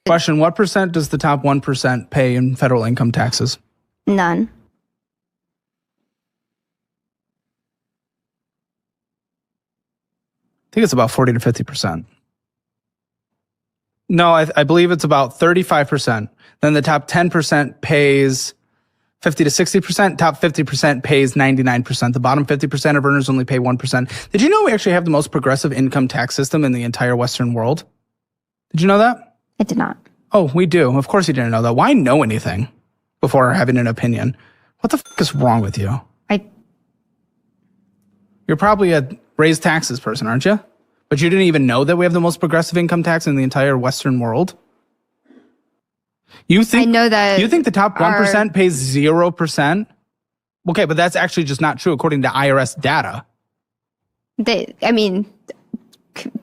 Question, what percent does the top 1% pay in federal income taxes? None. I think it's about 40 to 50%. No, I believe it's about 35%. Then the top 10% pays 50 to 60%. Top 50% pays 99%. The bottom 50% of earners only pay 1%. Did you know we actually have the most progressive income tax system in the entire Western world? Did you know that? I did not. Oh, we do. Of course you didn't know that. Why know anything before having an opinion? What the is wrong with you? You're probably a raised taxes person, aren't you? But you didn't even know that we have the most progressive income tax in the entire Western world? You think, I know that. You think the top 1% pays 0%? Okay, but that's actually just not true according to IRS data.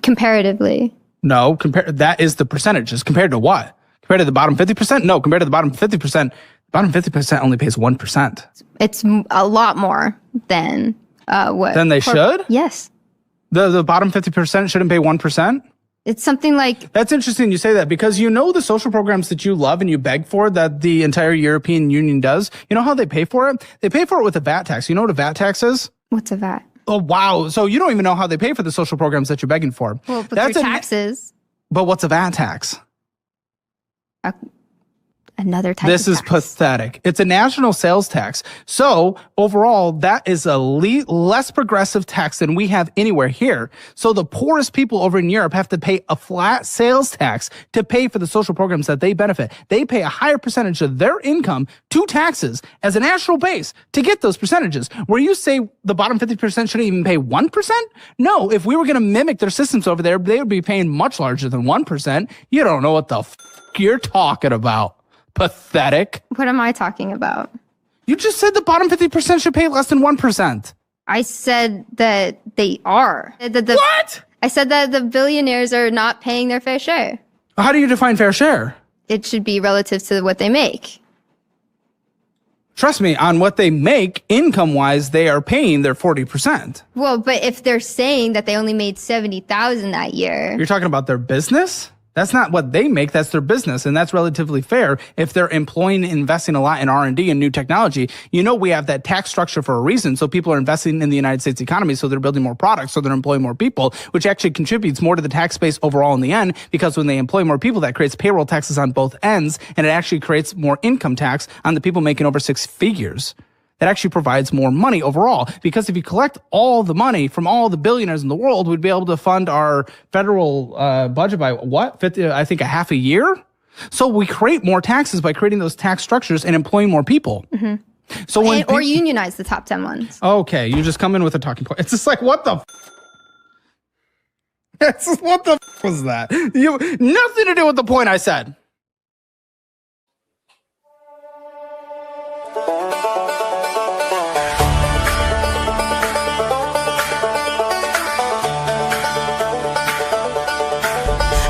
Comparatively. No, that is the percentages. Compared to what? Compared to the bottom 50%? No, compared to the bottom 50%, the bottom 50% only pays 1%. It's a lot more than what? Than they should? Yes. The bottom 50% shouldn't pay 1%? It's something like... That's interesting you say that, because you know the social programs that you love and you beg for that the entire European Union does. You know how they pay for it? They pay for it with a VAT tax. You know what a VAT tax is? What's a VAT? Oh, wow. So you don't even know how they pay for the social programs that you're begging for. Well, but that's taxes. But what's a VAT tax? Another type This of is tax. pathetic. It's a national sales tax. So overall, that is a less progressive tax than we have anywhere here. So the poorest people over in Europe have to pay a flat sales tax to pay for the social programs that they benefit. They pay a higher percentage of their income to taxes as a national base to get those percentages. Where you say the bottom 50% shouldn't even pay 1%? No, if we were going to mimic their systems over there, they would be paying much larger than 1%. You don't know what the you're talking about. Pathetic. What am I talking about? You just said the bottom 50% should pay less than 1%. I said that they are. What? I said that the billionaires are not paying their fair share. How do you define fair share? It should be relative to what they make. Trust me, on what they make, income-wise, they are paying their 40%. Well, but if they're saying that they only made $70,000 that year. You're talking about their business? That's not what they make, that's their business, and that's relatively fair if they're employing and investing a lot in R&D and new technology. You know we have that tax structure for a reason, so people are investing in the United States economy, so they're building more products, so they're employing more people, which actually contributes more to the tax base overall in the end, because when they employ more people, that creates payroll taxes on both ends, and it actually creates more income tax on the people making over 6 figures. That actually provides more money overall, because if you collect all the money from all the billionaires in the world, we'd be able to fund our federal budget by what? 50, I think a half a year. So we create more taxes by creating those tax structures and employing more people. Mm-hmm. So when or unionize the top 10 ones. Okay, you just come in with a talking point. It's just like, what the what the was that? You nothing to do with the point I said.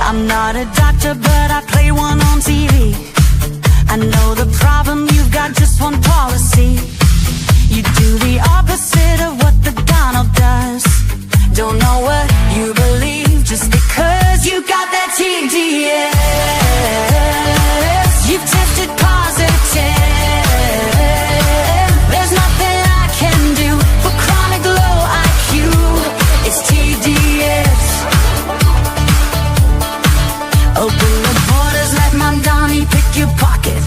I'm not a doctor, but I play one on TV. I know the problem, you've got just one policy. You do the opposite of what the Donald does. Don't know what you believe just because you got that TDS. You've tested positive. There's nothing I can do for chronic low IQ. It's TDS. Open the borders, let my Donnie pick your pocket.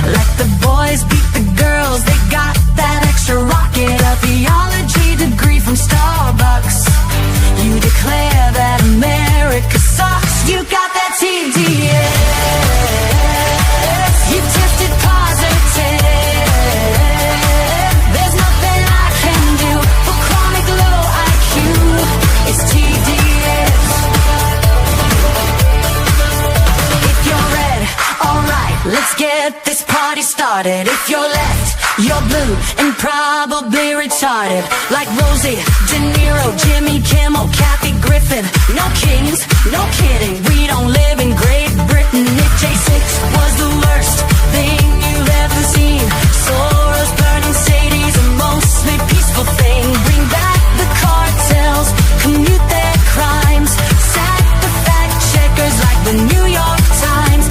Let the boys beat the girls, they got that extra rocket. A theology degree from Starbucks. You declare that America sucks. You got that TDS. You tested positive. There's nothing I can do for chronic low IQ. It's TDS. Alright, let's get this party started. If you're left, you're blue and probably retarded. Like Rosie, De Niro, Jimmy Kimmel, Kathy Griffin. No kings, no kidding, we don't live in Great Britain. If J6 was the worst thing you've ever seen, Soros, burning Sadies, a mostly peaceful thing. Bring back the cartels, commute their crimes, sack the fact checkers like the New York Times.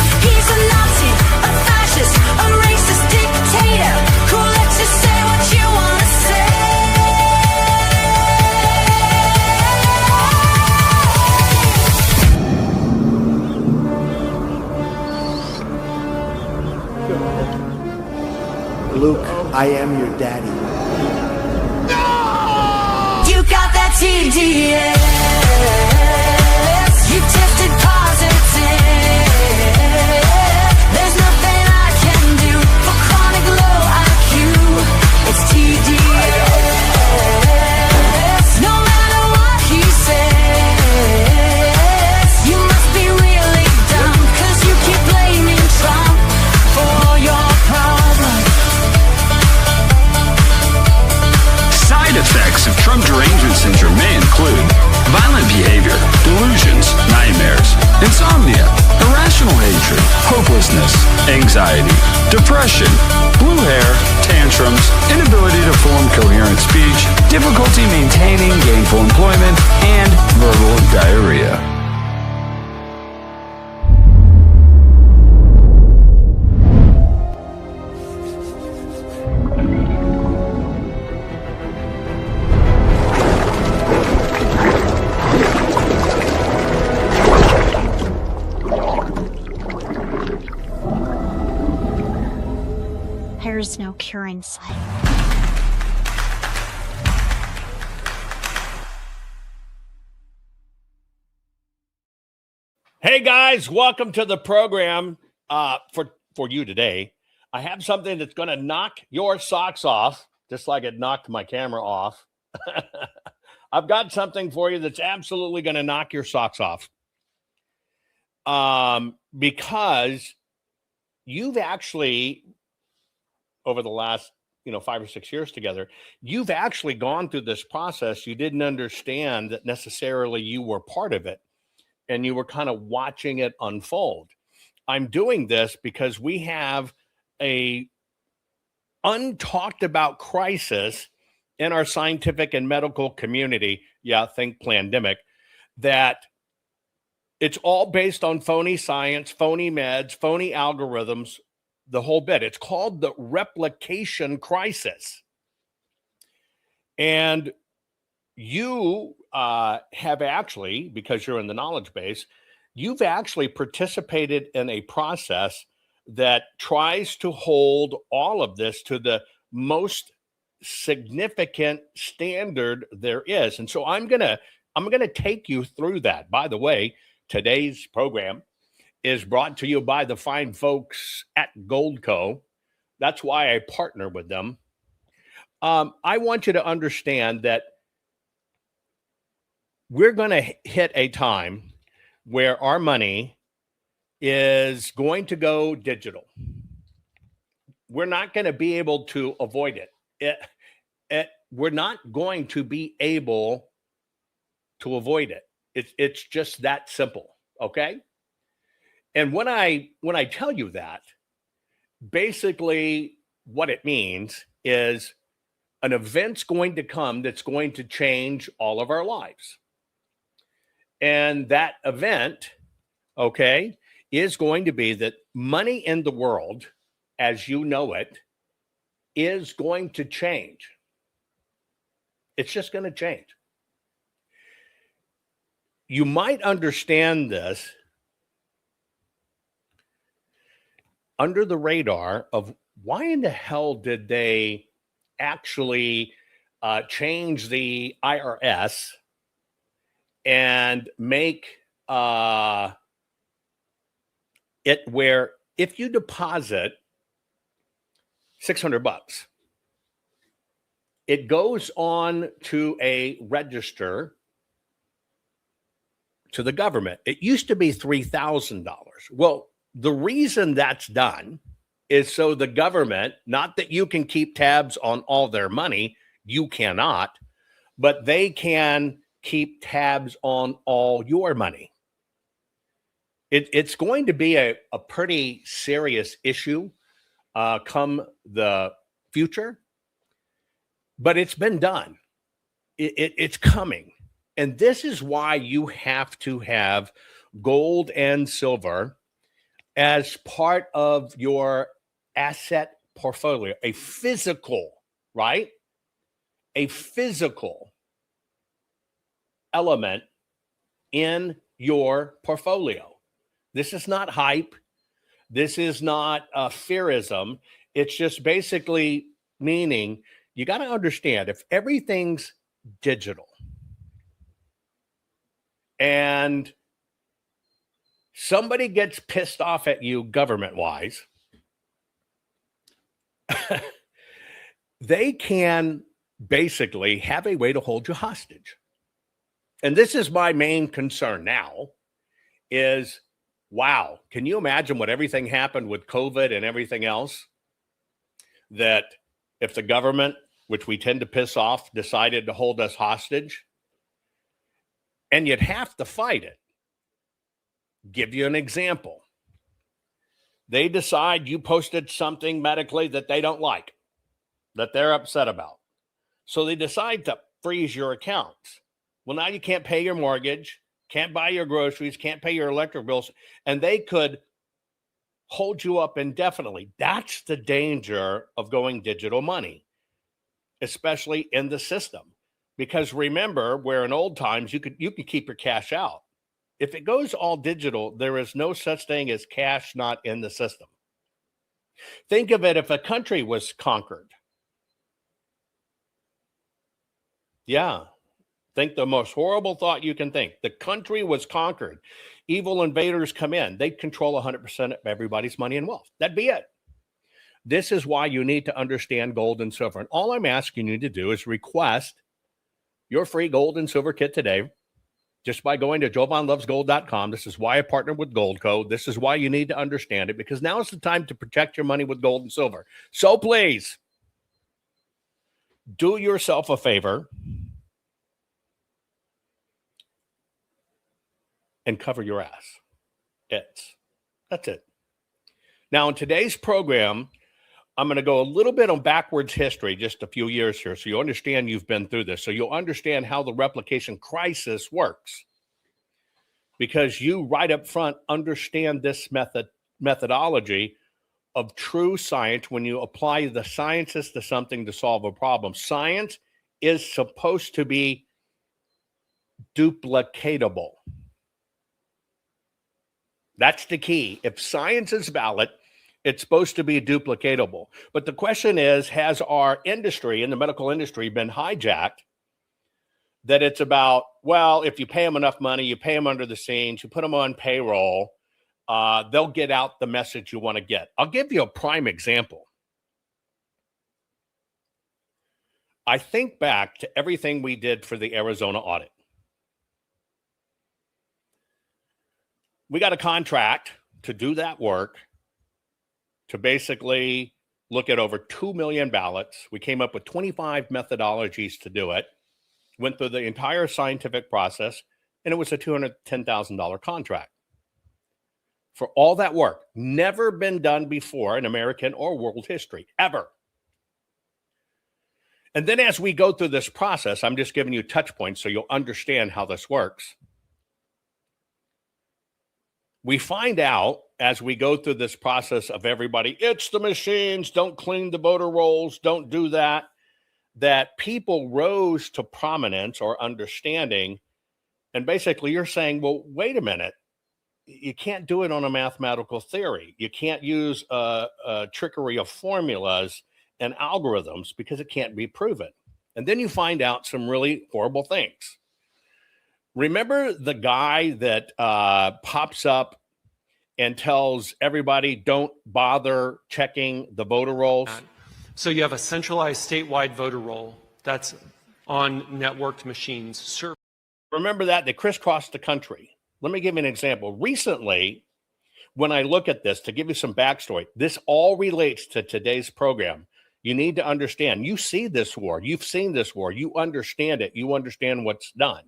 Luke, I am your daddy. You got that TDS. You tested positive. There's nothing I can do for chronic low IQ. It's TDS. No matter what he says, you must be really dumb, 'cause you keep blaming Trump for your problems. Side effects of Trump derangement syndrome may include violent behavior, delusions, nightmares, insomnia, irrational hatred, hopelessness, anxiety, depression, blue hair, tantrums, inability to form coherent speech, difficulty maintaining gainful employment, and verbal diarrhea. There's no cure in sight. Hey guys, welcome to the program. For you today, I have something that's going to knock your socks off, just like it knocked my camera off. I've got something for you that's absolutely going to knock your socks off. Because you've actually, over the last 5 or 6 years together, you've actually gone through this process. You didn't understand that necessarily you were part of it, and you were kind of watching it unfold. I'm doing this because we have a untalked about crisis in our scientific and medical community. Yeah, think pandemic. That it's all based on phony science, phony meds, phony algorithms, the whole bit. It's called the replication crisis. And you have actually, because you're in the knowledge base, you've actually participated in a process that tries to hold all of this to the most significant standard there is. And so I'm gonna take you through that. By the way, today's program is brought to you by the fine folks at Goldco. That's why I partner with them. I want you to understand that we're going to hit a time where our money is going to go digital. We're not going to be able to avoid it. We're not going to be able to avoid it. It's just that simple, okay? And when I tell you that, basically what it means is an event's going to come that's going to change all of our lives. And that event, okay, is going to be that money in the world, as you know it, is going to change. It's just going to change. You might understand this under the radar of why in the hell did they actually change the IRS and make it where if you deposit $600, it goes on to a register to the government. It used to be $3,000. Well, the reason that's done is so the government, not that you can keep tabs on all their money, you cannot, but they can keep tabs on all your money. It's going to be a pretty serious issue come the future, but it's been done. It's coming. And this is why you have to have gold and silver as part of your asset portfolio, a physical, right? A physical element in your portfolio. This is not hype. This is not fearism. It's just basically meaning you got to understand if everything's digital and somebody gets pissed off at you government wise, they can basically have a way to hold you hostage. And this is my main concern now is, wow, can you imagine what everything happened with COVID and everything else? That if the government, which we tend to piss off, decided to hold us hostage, and you'd have to fight it. Give you an example. They decide you posted something medically that they don't like, that they're upset about. So they decide to freeze your accounts. Well, now you can't pay your mortgage, can't buy your groceries, can't pay your electric bills, and they could hold you up indefinitely. That's the danger of going digital money, especially in the system. Because remember, where in old times you could keep your cash out. If it goes all digital, there is no such thing as cash not in the system. Think of it if a country was conquered. Yeah. Think the most horrible thought you can think. The country was conquered. Evil invaders come in. They'd control 100% of everybody's money and wealth. That'd be it. This is why you need to understand gold and silver. And all I'm asking you to do is request your free gold and silver kit today just by going to jovanlovesgold.com. This is why I partnered with Gold Code. This is why you need to understand it, because now is the time to protect your money with gold and silver. So please, do yourself a favor and cover your ass. That's it. Now, in today's program, I'm going to go a little bit on backwards history, just a few years here, so you understand you've been through this, so you'll understand how the replication crisis works. Because you right up front understand this methodology of true science when you apply the sciences to something to solve a problem. Science is supposed to be duplicatable. That's the key. If science is valid, it's supposed to be duplicatable. But the question is, has our industry, in the medical industry, been hijacked? That it's about, well, if you pay them enough money, you pay them under the scenes, you put them on payroll, they'll get out the message you want to get. I'll give you a prime example. I think back to everything we did for the Arizona audit. We got a contract to do that work, to basically look at over 2 million ballots. We came up with 25 methodologies to do it, went through the entire scientific process, and it was a $210,000 contract. For all that work, never been done before in American or world history, ever. And then as we go through this process, I'm just giving you touch points so you'll understand how this works. We find out as we go through this process of everybody, it's the machines, don't clean the voter rolls, don't do that, that people rose to prominence or understanding. And basically you're saying, well, wait a minute, you can't do it on a mathematical theory. You can't use a trickery of formulas and algorithms because it can't be proven. And then you find out some really horrible things. Remember the guy that pops up and tells everybody, don't bother checking the voter rolls? So you have a centralized statewide voter roll that's on networked machines. Remember that? They crisscrossed the country. Let me give you an example. Recently, when I look at this, to give you some backstory, this all relates to today's program. You need to understand, you see this war, you've seen this war, you understand it, you understand what's done.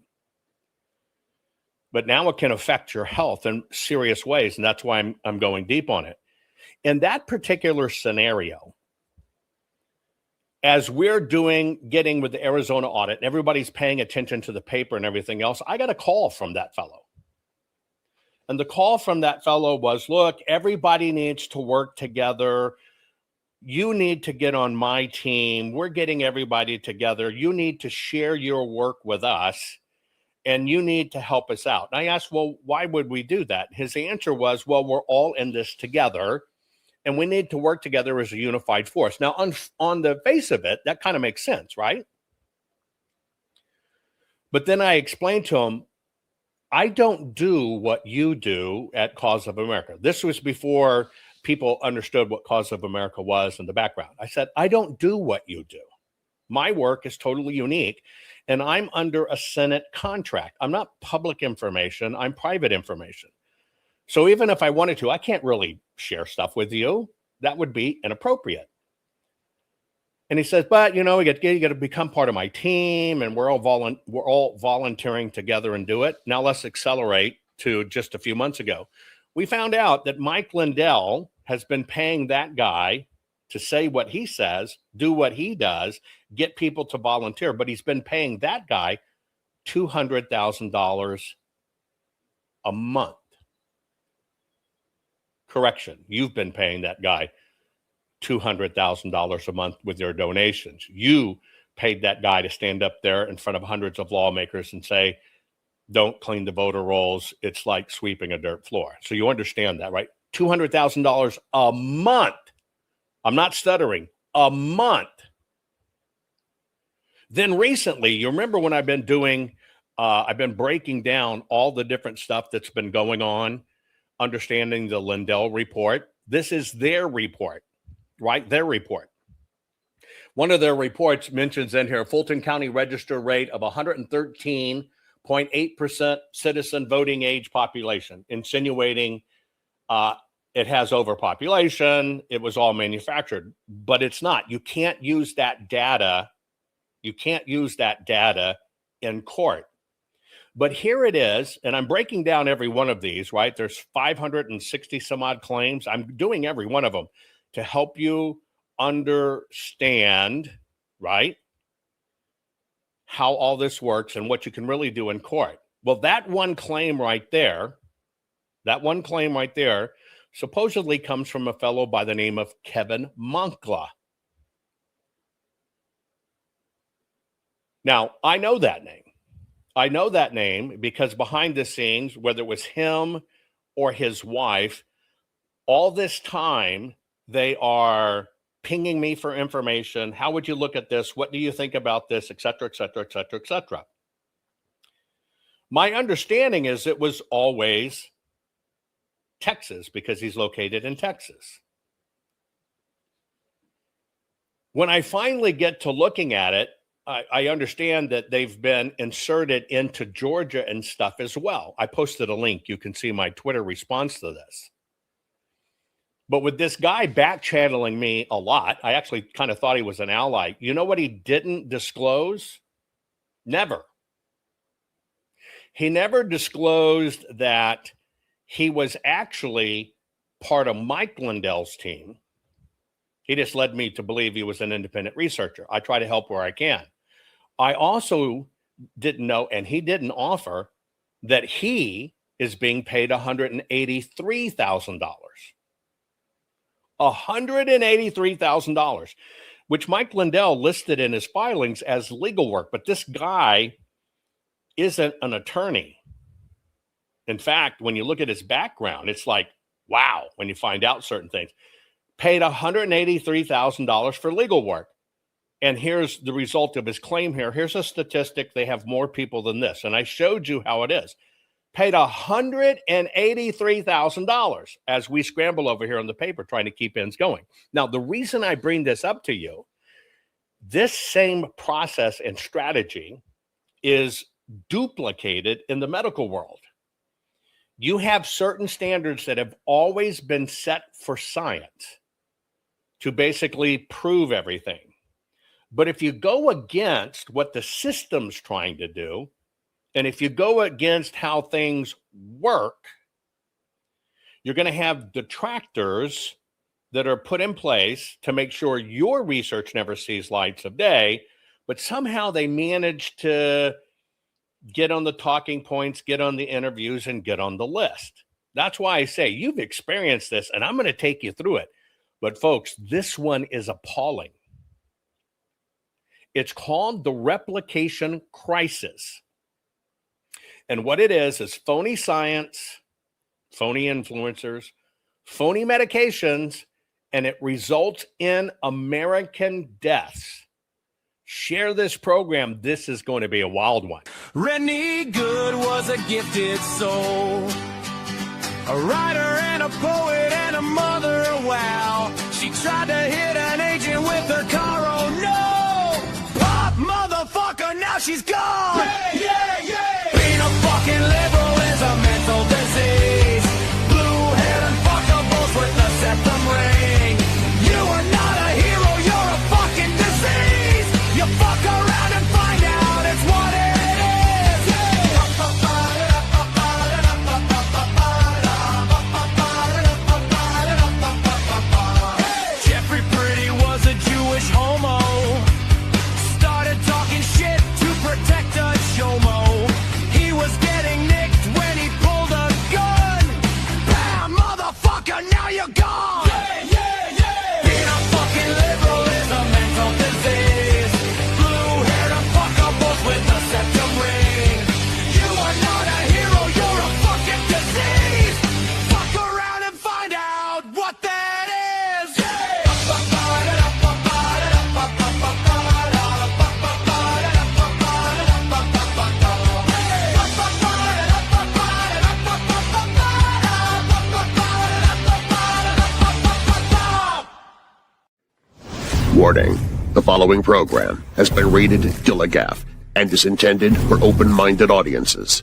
But now it can affect your health in serious ways, and that's why I'm going deep on it. In that particular scenario, as we're getting with the Arizona audit, and everybody's paying attention to the paper and everything else, I got a call from that fellow. And the call from that fellow was, look, everybody needs to work together. You need to get on my team. We're getting everybody together. You need to share your work with us, and you need to help us out. And I asked, well, why would we do that? His answer was, well, we're all in this together, and we need to work together as a unified force. Now, on the face of it, that kind of makes sense, right? But then I explained to him, I don't do what you do at Cause of America. This was before people understood what Cause of America was in the background. I said, I don't do what you do. My work is totally unique, and I'm under a Senate contract. I'm not public information. I'm private information. So even if I wanted to, I can't really share stuff with you. That would be inappropriate. And he says, but, you got to become part of my team, and we're all volunteering together and do it. Now let's accelerate to just a few months ago. We found out that Mike Lindell has been paying that guy to say what he says, do what he does, get people to volunteer. But he's been paying that guy $200,000 a month. Correction, you've been paying that guy $200,000 a month with your donations. You paid that guy to stand up there in front of hundreds of lawmakers and say, don't clean the voter rolls. It's like sweeping a dirt floor. So you understand that, right? $200,000 a month. I'm not stuttering. A month. Then recently, you remember when I've been breaking down all the different stuff that's been going on, understanding the Lindell report. This is their report. Right? Their report. One of their reports mentions in here, Fulton County register rate of 113.8% citizen voting age population, insinuating it has overpopulation. It was all manufactured, but it's not. You can't use that data. You can't use that data in court. But here it is, and I'm breaking down every one of these, right? There's 560 some odd claims. I'm doing every one of them to help you understand, right, how all this works and what you can really do in court. Well, that one claim right there supposedly comes from a fellow by the name of Kevin Monkla. Now, I know that name. I know that name because behind the scenes, whether it was him or his wife, all this time, they are pinging me for information. How would you look at this? What do you think about this? Et cetera, et cetera, et cetera, et cetera. My understanding is it was always Texas because he's located in Texas. When I finally get to looking at it, I understand that they've been inserted into Georgia and stuff as well. I posted a link. You can see my Twitter response to this. But with this guy back-channeling me a lot, I actually kind of thought he was an ally. You know what he didn't disclose? Never. He never disclosed that he was actually part of Mike Lindell's team. He just led me to believe he was an independent researcher. I try to help where I can. I also didn't know, and he didn't offer, that he is being paid $183,000. $183,000, which Mike Lindell listed in his filings as legal work. But this guy isn't an attorney. In fact, when you look at his background, it's like, wow, when you find out certain things. Paid $183,000 for legal work. And here's the result of his claim here. Here's a statistic. They have more people than this. And I showed you how it is. Paid $183,000 as we scramble over here on the paper trying to keep ends going. Now, the reason I bring this up to you, this same process and strategy is duplicated in the medical world. You have certain standards that have always been set for science to basically prove everything. But if you go against what the system's trying to do, and if you go against how things work, you're going to have detractors that are put in place to make sure your research never sees lights of day, but somehow they manage to get on the talking points, get on the interviews, and get on the list. That's why I say you've experienced this, and I'm going to take you through it. But folks, this one is appalling. It's called the replication crisis. And what it is phony science, phony influencers, phony medications, and it results in American deaths, share this program. This is going to be a wild one. Rennie Good was a gifted soul, a writer and a poet and a mother, wow. She tried to hit an agent with her car, oh no. Pop, motherfucker, now she's gone. Yeah. Being a fucking liberal is a mental disease. Blue-haired and fuckables with the septum ring. You are not a hero, you're a fucking disease. You fuck around and find out it's what it is. Jeffrey Pretty was a Jewish homo. Started talking shit to protect a chomo. He was getting nicked when he pulled a gun. Bam, motherfucker, now you're gone. Yeah. Being a fucking liberal is a mental disease. Blue-haired and fuckables with the septum ring. You are not a hero, you're a fucking disease. Fuck around and find out what that is. Warning, the following program has been rated Gilligaff and is intended for open-minded audiences.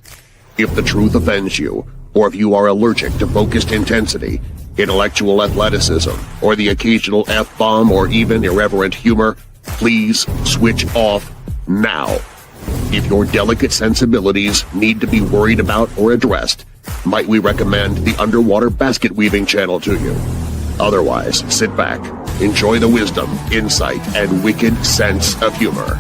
If the truth offends you, or if you are allergic to focused intensity, intellectual athleticism, or the occasional F-bomb or even irreverent humor, please switch off now. If your delicate sensibilities need to be worried about or addressed, might we recommend the Underwater Basket Weaving channel to you? Otherwise, sit back, enjoy the wisdom, insight, and wicked sense of humor.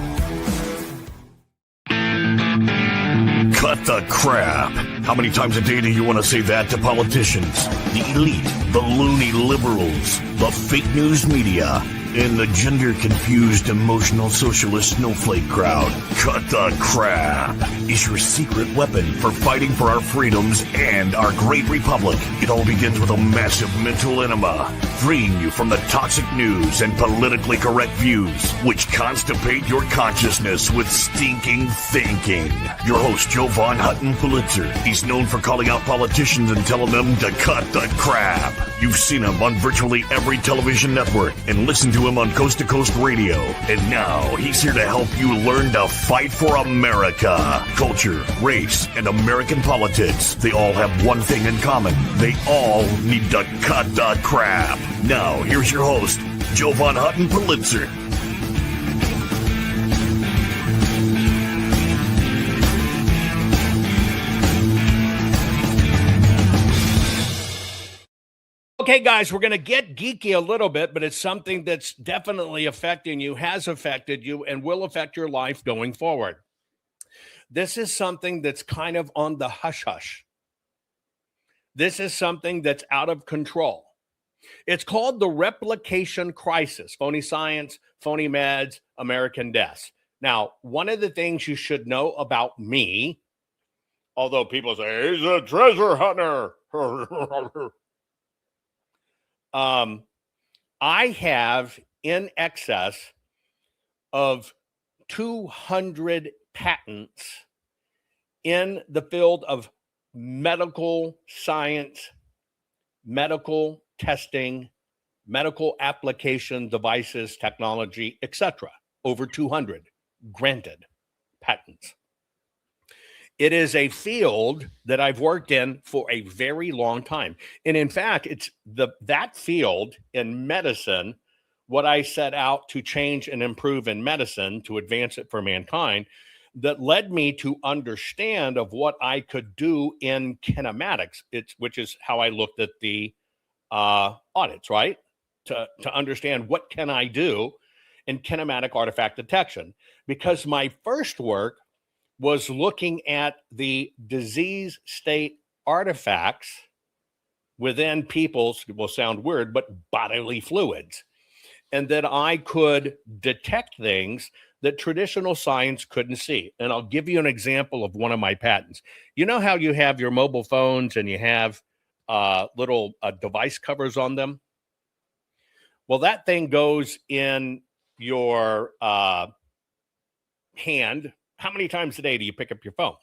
Cut the crap. How many times a day do you want to say that to politicians? The elite, the loony liberals, the fake news media, and the gender-confused, emotional socialist snowflake crowd. Cut the crap is your secret weapon for fighting for our freedoms and our great republic. It all begins with a massive mental enema, freeing you from the toxic news and politically correct views, which constipate your consciousness with stinking thinking. Your host, Jovan Hutton Pulitzer. He's known for calling out politicians and telling them to cut the crap. You've seen him on virtually every television network and listened to him on Coast to Coast Radio. And now he's here to help you learn to fight for America. Culture, race, and American politics. They all have one thing in common. They all need to cut the crap. Now, here's your host, Jovan Hutton Pulitzer. Okay, guys, we're going to get geeky a little bit, but it's something that's definitely affecting you, has affected you, and will affect your life going forward. This is something that's kind of on the hush-hush. This is something that's out of control. It's called the replication crisis. Phony science, phony meds, American deaths. Now, one of the things you should know about me, although people say, he's a treasure hunter. I have in excess of 200 patents in the field of medical science, medical testing, medical application devices, technology, etc. Over 200 granted patents. It is a field that I've worked in for a very long time. And in fact, it's that field in medicine, what I set out to change and improve in medicine to advance it for mankind, that led me to understand of what I could do in kinematics, which is how I looked at the audits, right? To understand what can I do in kinematic artifact detection. Because my first work was looking at the disease state artifacts within people's, it will sound weird, but bodily fluids. And that I could detect things that traditional science couldn't see. And I'll give you an example of one of my patents. You know how you have your mobile phones and you have little device covers on them? Well, that thing goes in your hand. How many times a day do you pick up your phone?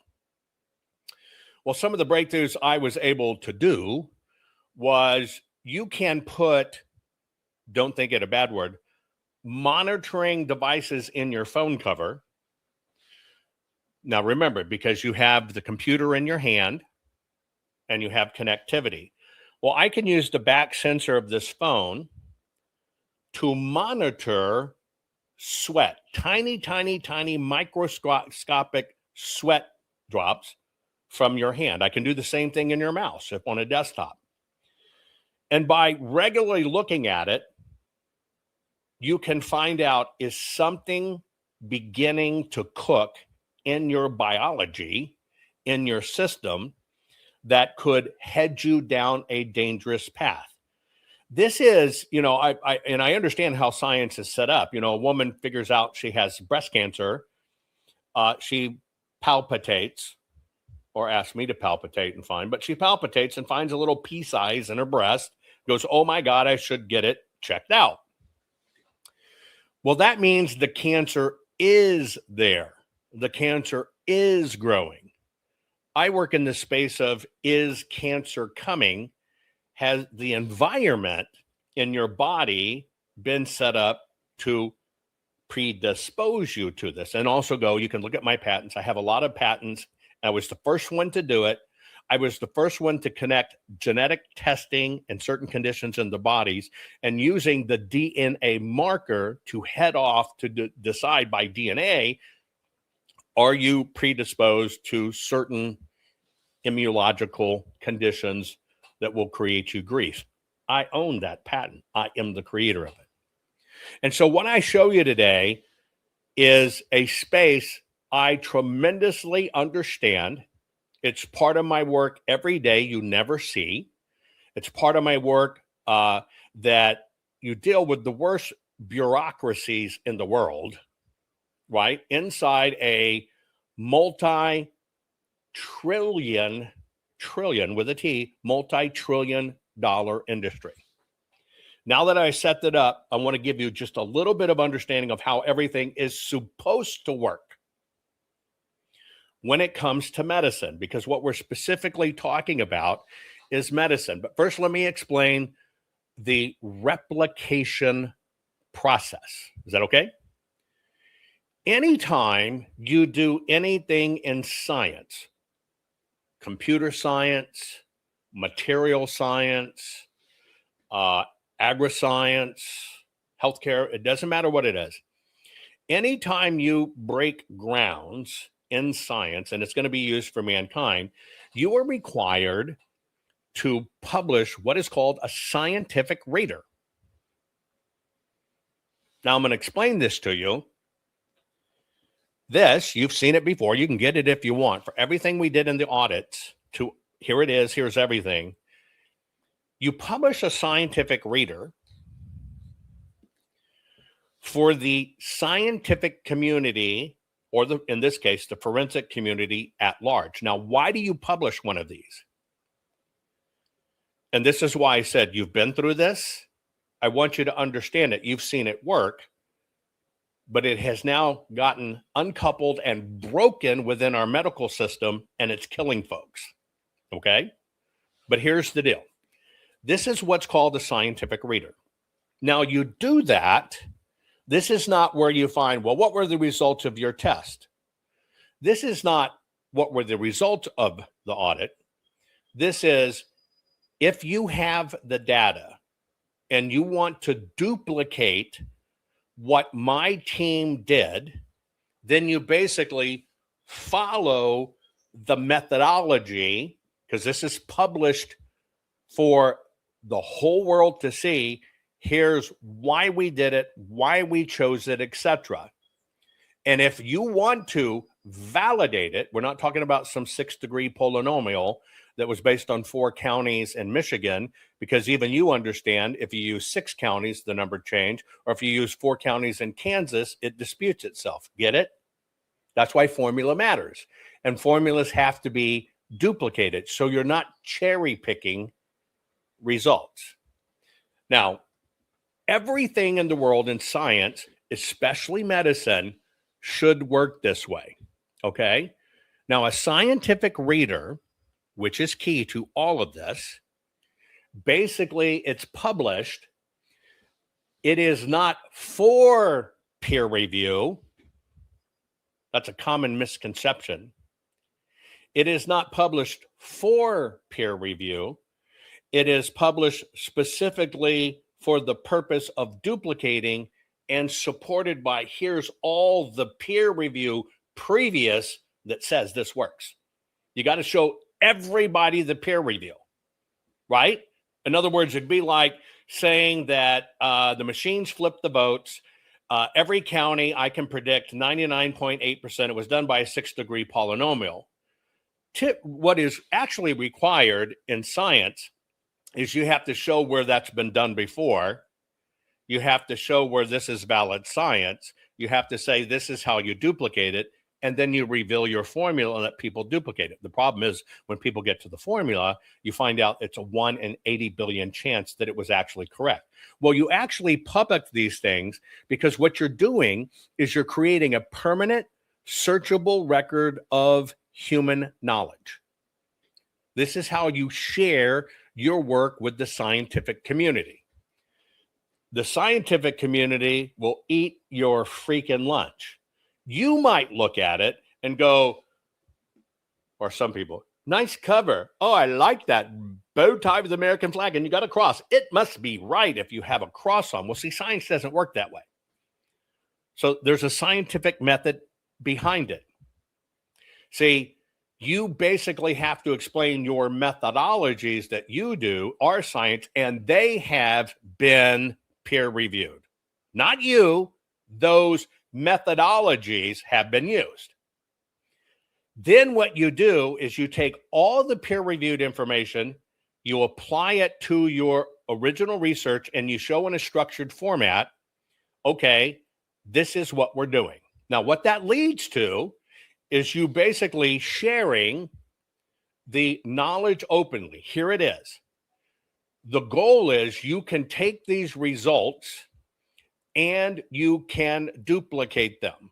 Well, some of the breakthroughs I was able to do was you can put, don't think it a bad word, monitoring devices in your phone cover. Now, remember, because you have the computer in your hand and you have connectivity. Well, I can use the back sensor of this phone to monitor sweat, tiny, tiny, tiny microscopic sweat drops from your hand. I can do the same thing in your mouse if on a desktop. And by regularly looking at it, you can find out, is something beginning to cook in your biology, in your system, that could head you down a dangerous path. This is, I understand how science is set up. A woman figures out she has breast cancer. She palpitates, or asks me to palpitate and find, but she palpitates and finds a little pea size in her breast, goes, oh my God, I should get it checked out. Well, that means the cancer is there. The cancer is growing. I work in the space of, is cancer coming? Has the environment in your body been set up to predispose you to this? And also you can look at my patents. I have a lot of patents. I was the first one to do it. I was the first one to connect genetic testing and certain conditions in the bodies and using the DNA marker to head off to decide by DNA, are you predisposed to certain immunological conditions that will create you grief? I own that patent. I am the creator of it. And so what I show you today is a space I tremendously understand. It's part of my work every day you never see. It's part of my work that you deal with the worst bureaucracies in the world, right? Inside a multi-trillion with a T, multi-trillion dollar industry. Now that I set that up, I want to give you just a little bit of understanding of how everything is supposed to work when it comes to medicine, because what we're specifically talking about is medicine. But first, let me explain the replication process. Is that okay? Anytime you do anything in science, computer science, material science, agri-science, healthcare, it doesn't matter what it is. Anytime you break grounds in science, and it's going to be used for mankind, you are required to publish what is called a scientific reader. Now, I'm going to explain this to you. This, you've seen it before. You can get it if you want. For everything we did in the audits, to here it is, here's everything. You publish a scientific reader for the scientific community, or in this case, the forensic community at large. Now, why do you publish one of these? And this is why I said, you've been through this. I want you to understand it. You've seen it work, but it has now gotten uncoupled and broken within our medical system, and it's killing folks. Okay? But here's the deal. This is what's called a scientific reader. Now, you do that. This is not where you find, well, what were the results of your test? This is not what were the results of the audit. This is, if you have the data and you want to duplicate what my team did, then you basically follow the methodology, because this is published for the whole world to see. Here's why we did it, why we chose it, etc. And if you want to validate it, we're not talking about some 6-degree polynomial that was based on 4 counties in Michigan, because even you understand if you use 6 counties, the number change, or if you use 4 counties in Kansas, it disputes itself. Get it? That's why formula matters. And formulas have to be duplicated, so you're not cherry picking results. Now, everything in the world in science, especially medicine, should work this way. Okay. Now, a scientific reader, which is key to all of this, basically it's published. It is not for peer review. That's a common misconception. It is not published for peer review. It is published specifically for the purpose of duplicating and supported by here's all the peer review previous that says this works. You got to show everybody the peer review, right? In other words, it'd be like saying that the machines flip the votes. Every county, I can predict 99.8% it was done by a 6-degree polynomial. What is actually required in science is you have to show where that's been done before. You have to show where this is valid science. You have to say this is how you duplicate it, and then you reveal your formula and let people duplicate it. The problem is when people get to the formula, you find out it's a 1 in 80 billion chance that it was actually correct. Well, you actually publish these things because what you're doing is you're creating a permanent, searchable record of human knowledge. This is how you share your work with the scientific community. The scientific community will eat your freaking lunch. You might look at it and go, or some people, nice cover. Oh, I like that bow tie with the American flag, and you got a cross. It must be right if you have a cross on. Well, see, science doesn't work that way. So there's a scientific method behind it. See, you basically have to explain your methodologies that you do are science, and they have been peer reviewed. Not you, those methodologies have been used. Then what you do is you take all the peer reviewed information, you apply it to your original research, and you show in a structured format, okay, this is what we're doing. Now, what that leads to is you basically sharing the knowledge openly. Here it is. The goal is you can take these results and you can duplicate them.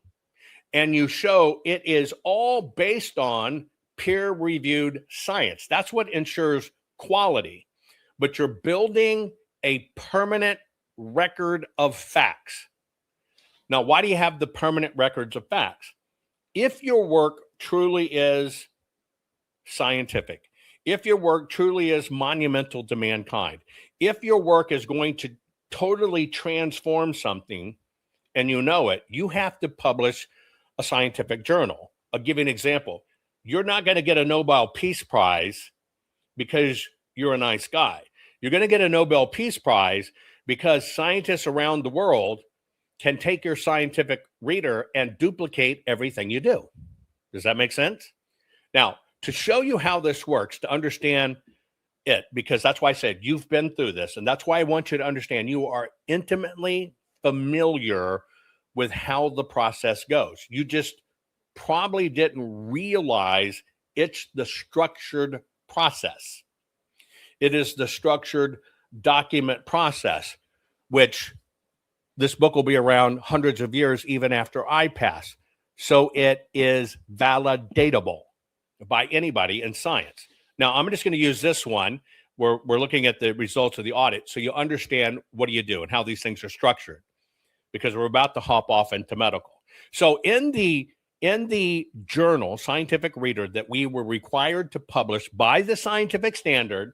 And you show it is all based on peer-reviewed science. That's what ensures quality. But you're building a permanent record of facts. Now, why do you have the permanent records of facts? If your work truly is scientific, if your work truly is monumental to mankind, if your work is going to totally transform something and you know it, you have to publish a scientific journal. I'll give you an example. You're not going to get a Nobel Peace Prize because you're a nice guy. You're going to get a Nobel Peace Prize because scientists around the world can take your scientific reader and duplicate everything you do. Does that make sense? Now, to show you how this works, to understand it, because that's why I said you've been through this, and that's why I want you to understand you are intimately familiar with how the process goes. You just probably didn't realize it's the structured process. It is the structured document process, which this book will be around hundreds of years even after I pass. So it is validatable by anybody in science. Now, I'm just going to use this one where we're looking at the results of the audit so you understand what do you do and how these things are structured, because we're about to hop off into medical. So in the journal, Scientific Reader, that we were required to publish by the scientific standard,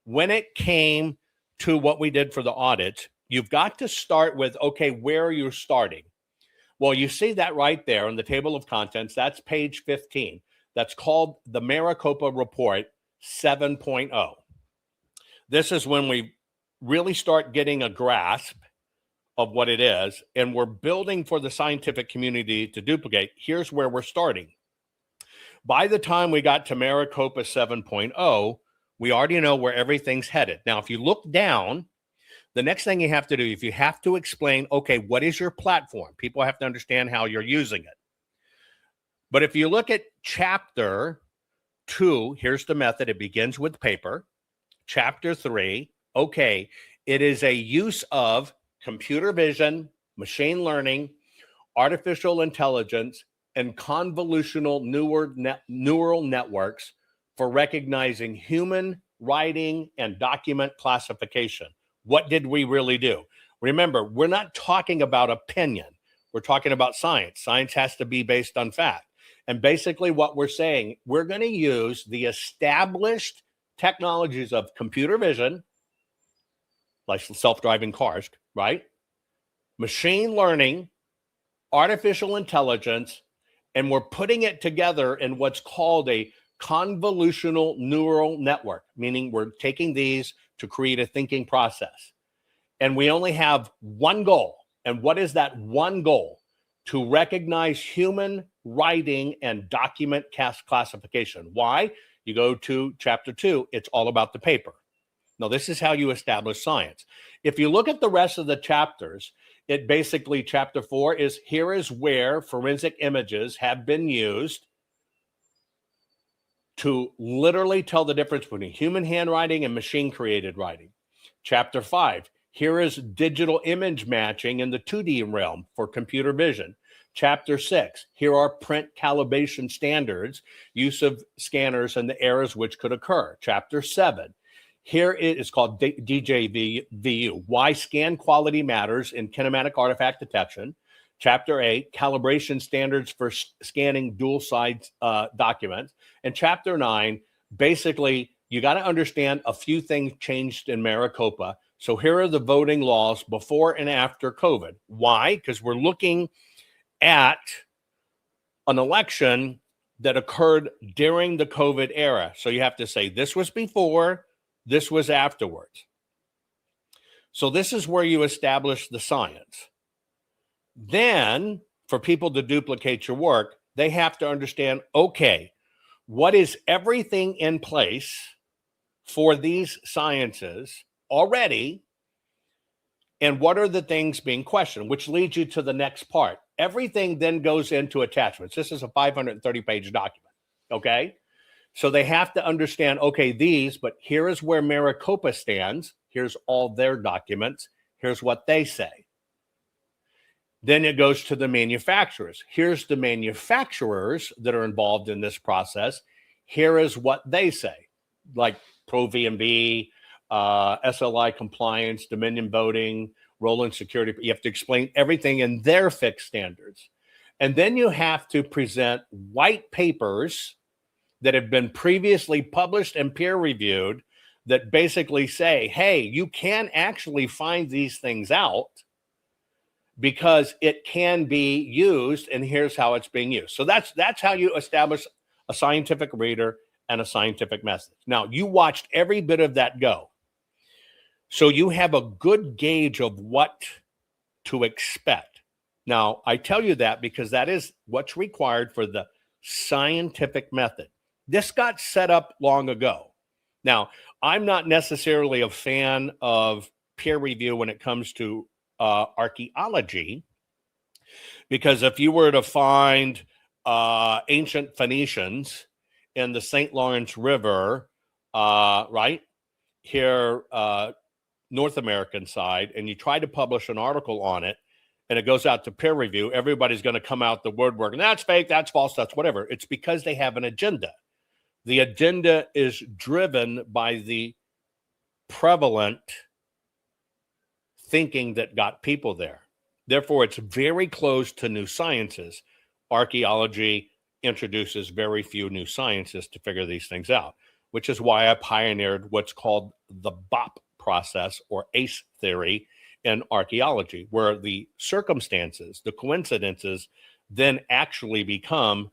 when it came to what we did for the audit, you've got to start with, okay, where are you starting? Well, you see that right there in the table of contents. That's page 15. That's called the Maricopa Report 7.0. This is when we really start getting a grasp of what it is, and we're building for the scientific community to duplicate. Here's where we're starting. By the time we got to Maricopa 7.0, we already know where everything's headed. Now, if you look down, the next thing you have to do, if you have to explain, okay, what is your platform? People have to understand how you're using it. But if you look at chapter 2, here's the method. It begins with paper. Chapter 3, okay, it is a use of computer vision, machine learning, artificial intelligence, and convolutional neural networks for recognizing human writing and document classification. What did we really do? Remember, we're not talking about opinion. We're talking about science. Science has to be based on fact. And basically what we're saying, we're going to use the established technologies of computer vision, like self-driving cars, right? Machine learning, artificial intelligence, and we're putting it together in what's called a convolutional neural network, meaning we're taking these to create a thinking process. And we only have one goal. And what is that one goal? To recognize human writing and document classification. Why? You go to chapter 2, it's all about the paper. Now, this is how you establish science. If you look at the rest of the chapters, it basically, chapter 4 is here is where forensic images have been used to literally tell the difference between human handwriting and machine created writing. Chapter 5, here is digital image matching in the 2D realm for computer vision. Chapter 6, here are print calibration standards, use of scanners and the errors which could occur. Chapter 7, here it is called DJVU, why scan quality matters in kinematic artifact detection. Chapter 8, calibration standards for scanning dual-side documents. And Chapter 9, basically, you got to understand a few things changed in Maricopa. So here are the voting laws before and after COVID. Why? Because we're looking at an election that occurred during the COVID era. So you have to say this was before, this was afterwards. So this is where you establish the science. Then, for people to duplicate your work, they have to understand, okay, what is everything in place for these sciences already, and what are the things being questioned, which leads you to the next part. Everything then goes into attachments. This is a 530-page document, okay? So they have to understand, okay, these, but here is where Maricopa stands. Here's all their documents. Here's what they say. Then it goes to the manufacturers. Here's the manufacturers that are involved in this process. Here is what they say, like Pro V&V, SLI compliance, Dominion voting, Roland security. You have to explain everything in their fixed standards. And then you have to present white papers that have been previously published and peer reviewed that basically say, hey, you can actually find these things out because it can be used, and here's how it's being used. So that's how you establish a scientific reader and a scientific message. Now, you watched every bit of that go. So you have a good gauge of what to expect. Now, I tell you that because that is what's required for the scientific method. This got set up long ago. Now, I'm not necessarily a fan of peer review when it comes to archaeology, because if you were to find ancient Phoenicians in the St. Lawrence River, right here, North American side, and you try to publish an article on it, and it goes out to peer review, everybody's going to come out the woodwork, and that's fake, that's false, that's whatever. It's because they have an agenda. The agenda is driven by the prevalent thinking that got people there. Therefore, it's very close to new sciences. Archaeology introduces very few new sciences to figure these things out, which is why I pioneered what's called the BOP process, or ACE theory, in archaeology, where the circumstances, the coincidences, then actually become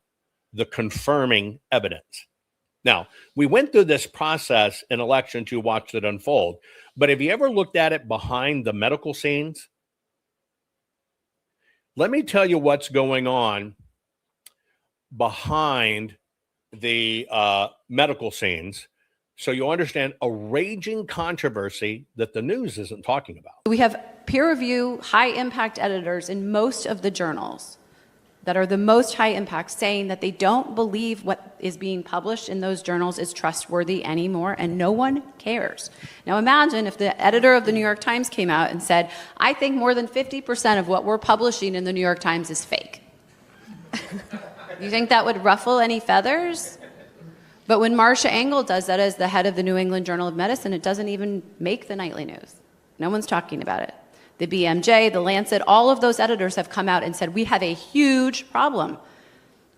the confirming evidence. Now, we went through this process in elections, you watched it unfold, but have you ever looked at it behind the medical scenes? Let me tell you what's going on behind the medical scenes, so you understand a raging controversy that the news isn't talking about. We have peer review, high impact editors in most of the journals. that are the most high impact saying that they don't believe what is being published in those journals is trustworthy anymore, and no one cares. Now imagine if the editor of the New York Times came out and said, I think more than 50% of what we're publishing in the New York Times is fake. You think that would ruffle any feathers? But when Marcia Engel does that as the head of the New England Journal of Medicine, it doesn't even make the nightly news. No one's talking about it. The BMJ, the Lancet, all of those editors have come out and said, we have a huge problem.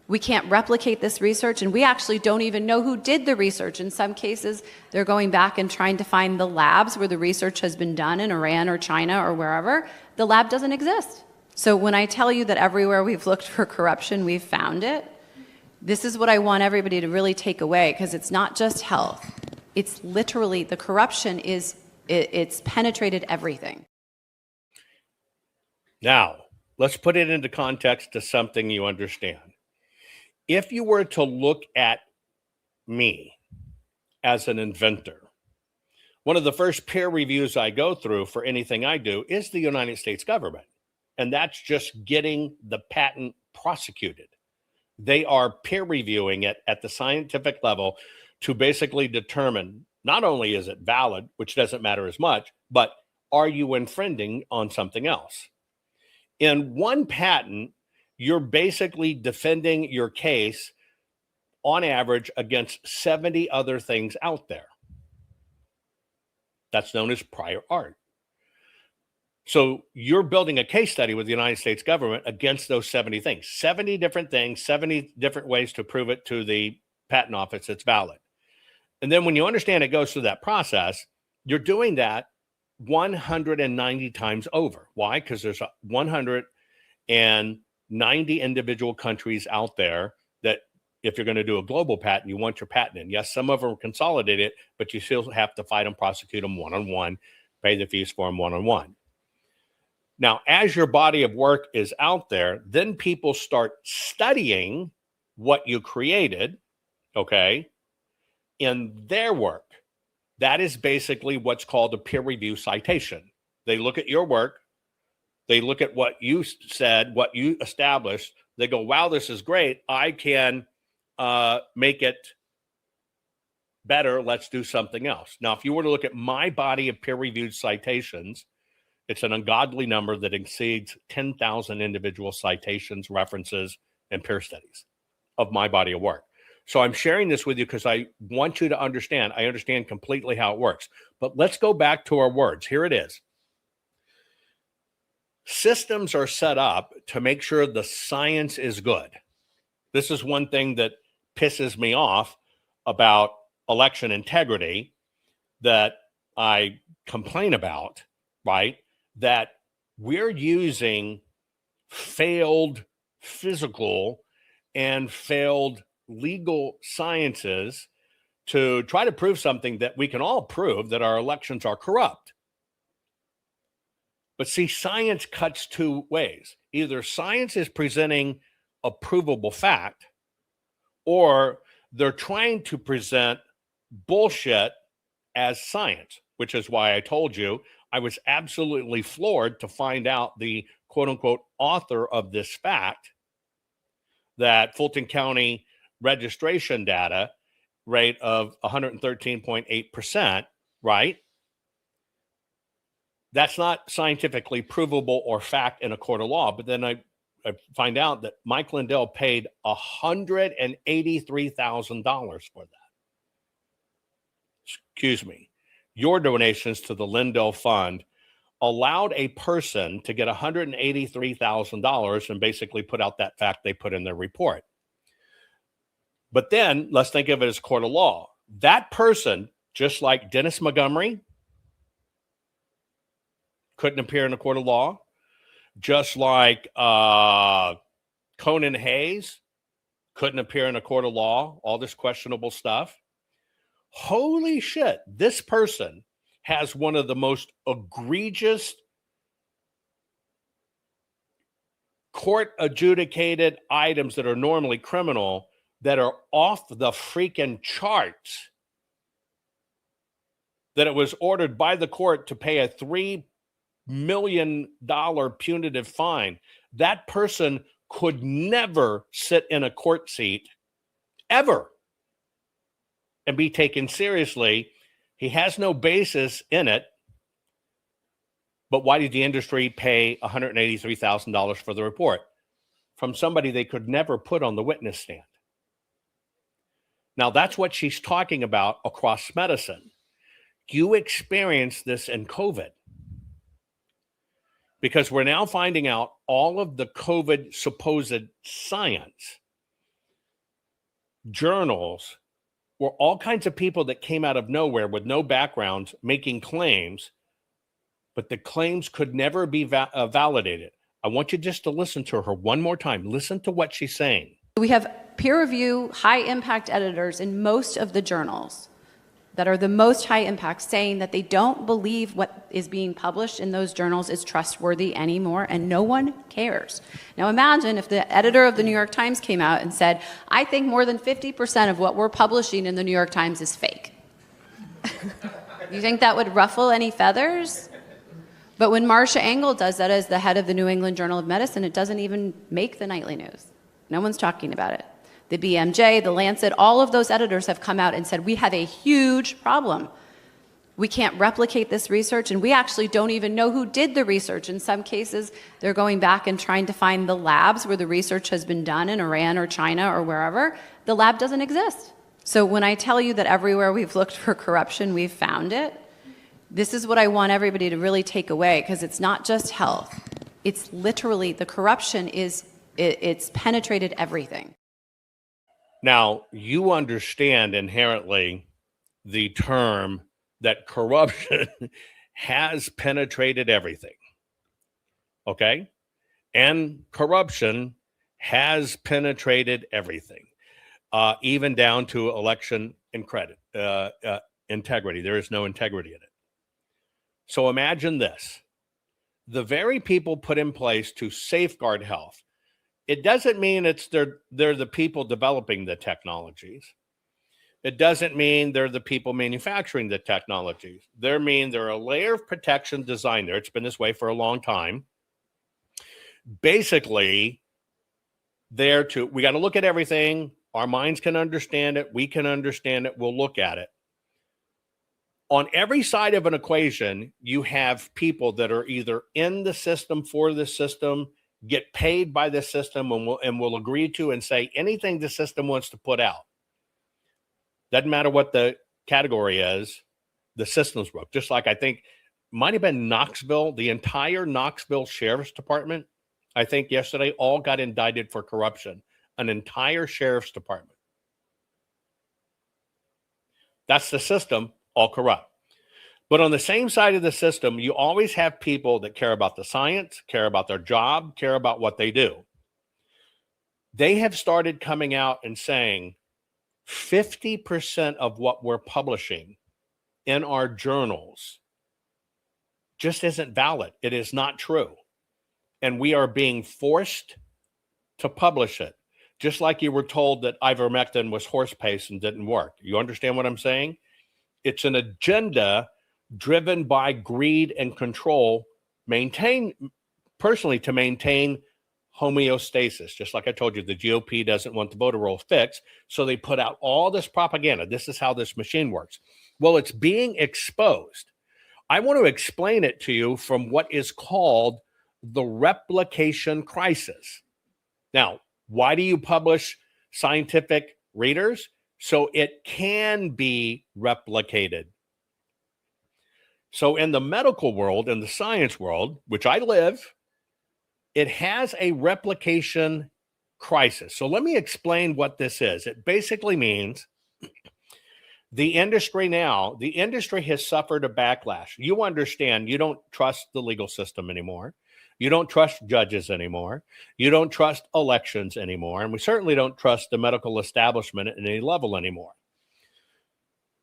We can't replicate this research, and we actually don't even know who did the research. In some cases, they're going back and trying to find the labs where the research has been done in Iran or China or wherever. The lab doesn't exist. So when I tell you that everywhere we've looked for corruption, we've found it, this is what I want everybody to really take away, because it's not just health. It's literally, the corruption it's penetrated everything. Now, let's put it into context to something you understand. If you were to look at me as an inventor, one of the first peer reviews I go through for anything I do is the United States government. And that's just getting the patent prosecuted. They are peer reviewing it at the scientific level to basically determine not only is it valid, which doesn't matter as much, but are you infringing on something else? In one patent, you're basically defending your case on average against 70 other things out there. That's known as prior art. So you're building a case study with the United States government against those 70 things, 70 different things, 70 different ways to prove it to the patent office it's valid. And then when you understand it goes through that process, you're doing that 190 times over. Why? Because there's 190 individual countries out there that if you're going to do a global patent, you want your patent in. Yes, some of them are consolidated, but you still have to fight them, prosecute them one-on-one, pay the fees for them one-on-one. Now, as your body of work is out there, then people start studying what you created, okay, in their work. That is basically what's called a peer review citation. They look at your work, they look at what you said, what you established, they go, wow, this is great. I can make it better. Let's do something else. Now, if you were to look at my body of peer-reviewed citations, it's an ungodly number that exceeds 10,000 individual citations, references, and peer studies of my body of work. So I'm sharing this with you because I want you to understand. I understand completely how it works. But let's go back to our words. Here it is. Systems are set up to make sure the science is good. This is one thing that pisses me off about election integrity that I complain about, right? That we're using failed physical and failed legal sciences to try to prove something that we can all prove, that our elections are corrupt. But see, science cuts two ways. Either science is presenting a provable fact, or they're trying to present bullshit as science, which is why I told you I was absolutely floored to find out the quote unquote author of this fact that Fulton County registration data rate of 113.8%, right? That's not scientifically provable or fact in a court of law. But then I find out that Mike Lindell paid $183,000 for that. Excuse me. Your donations to the Lindell Fund allowed a person to get $183,000 and basically put out that fact they put in their report. But then let's think of it as court of law. That person, just like Dennis Montgomery, couldn't appear in a court of law, just like Conan Hayes couldn't appear in a court of law, all this questionable stuff. Holy shit, this person has one of the most egregious court adjudicated items that are normally criminal that are off the freaking charts, that it was ordered by the court to pay a $3 million punitive fine. That person could never sit in a court seat ever and be taken seriously. He has no basis in it. But why did the industry pay $183,000 for the report from somebody they could never put on the witness stand? Now, that's what she's talking about across medicine. You experienced this in COVID because we're now finding out all of the COVID supposed science journals were all kinds of people that came out of nowhere with no backgrounds making claims, but the claims could never be validated. I want you just to listen to her one more time. Listen to what she's saying. We have peer review, high impact editors in most of the journals that are the most high impact saying that they don't believe what is being published in those journals is trustworthy anymore, and no one cares. Now imagine if the editor of the New York Times came out and said, I think more than 50% of what we're publishing in the New York Times is fake. You think that would ruffle any feathers? But when Marcia Engel does that as the head of the New England Journal of Medicine, it doesn't even make the nightly news. No one's talking about it. The BMJ, the Lancet, all of those editors have come out and said, we have a huge problem. We can't replicate this research, and we actually don't even know who did the research. In some cases, they're going back and trying to find the labs where the research has been done in Iran or China or wherever. The lab doesn't exist. So when I tell you that everywhere we've looked for corruption, we've found it, this is what I want everybody to really take away, because it's not just health. It's literally, the corruption it's penetrated everything. Now, you understand inherently the term that corruption has penetrated everything, okay? And corruption has penetrated everything, even down to election integrity. There is no integrity in it. So imagine this. The very people put in place to safeguard health, it doesn't mean they're the people developing the technologies. It doesn't mean they're the people manufacturing the technologies. They mean they're a layer of protection designed there. It's been this way for a long time. Basically, we got to look at everything. Our minds can understand it. We can understand it. We'll look at it. On every side of an equation, you have people that are either in the system, for the system, get paid by the system, and will agree to and say anything the system wants to put out. Doesn't matter what the category is, the system's broke. Just like I think might have been Knoxville, the entire Knoxville Sheriff's Department, I think yesterday, all got indicted for corruption. An entire sheriff's department. That's the system, all corrupt. But on the same side of the system, you always have people that care about the science, care about their job, care about what they do. They have started coming out and saying 50% of what we're publishing in our journals just isn't valid. It is not true. And we are being forced to publish it. Just like you were told that ivermectin was horse paste and didn't work. You understand what I'm saying? It's an agenda driven by greed and control, to maintain homeostasis. Just like I told you, the GOP doesn't want the voter roll fixed, so they put out all this propaganda. This is how this machine works. Well, it's being exposed. I want to explain it to you from what is called the replication crisis. Now, why do you publish scientific readers? So it can be replicated. So in the medical world, in the science world, which I live, it has a replication crisis. So let me explain what this is. It basically means the industry has suffered a backlash. You understand, you don't trust the legal system anymore. You don't trust judges anymore. You don't trust elections anymore. And we certainly don't trust the medical establishment at any level anymore.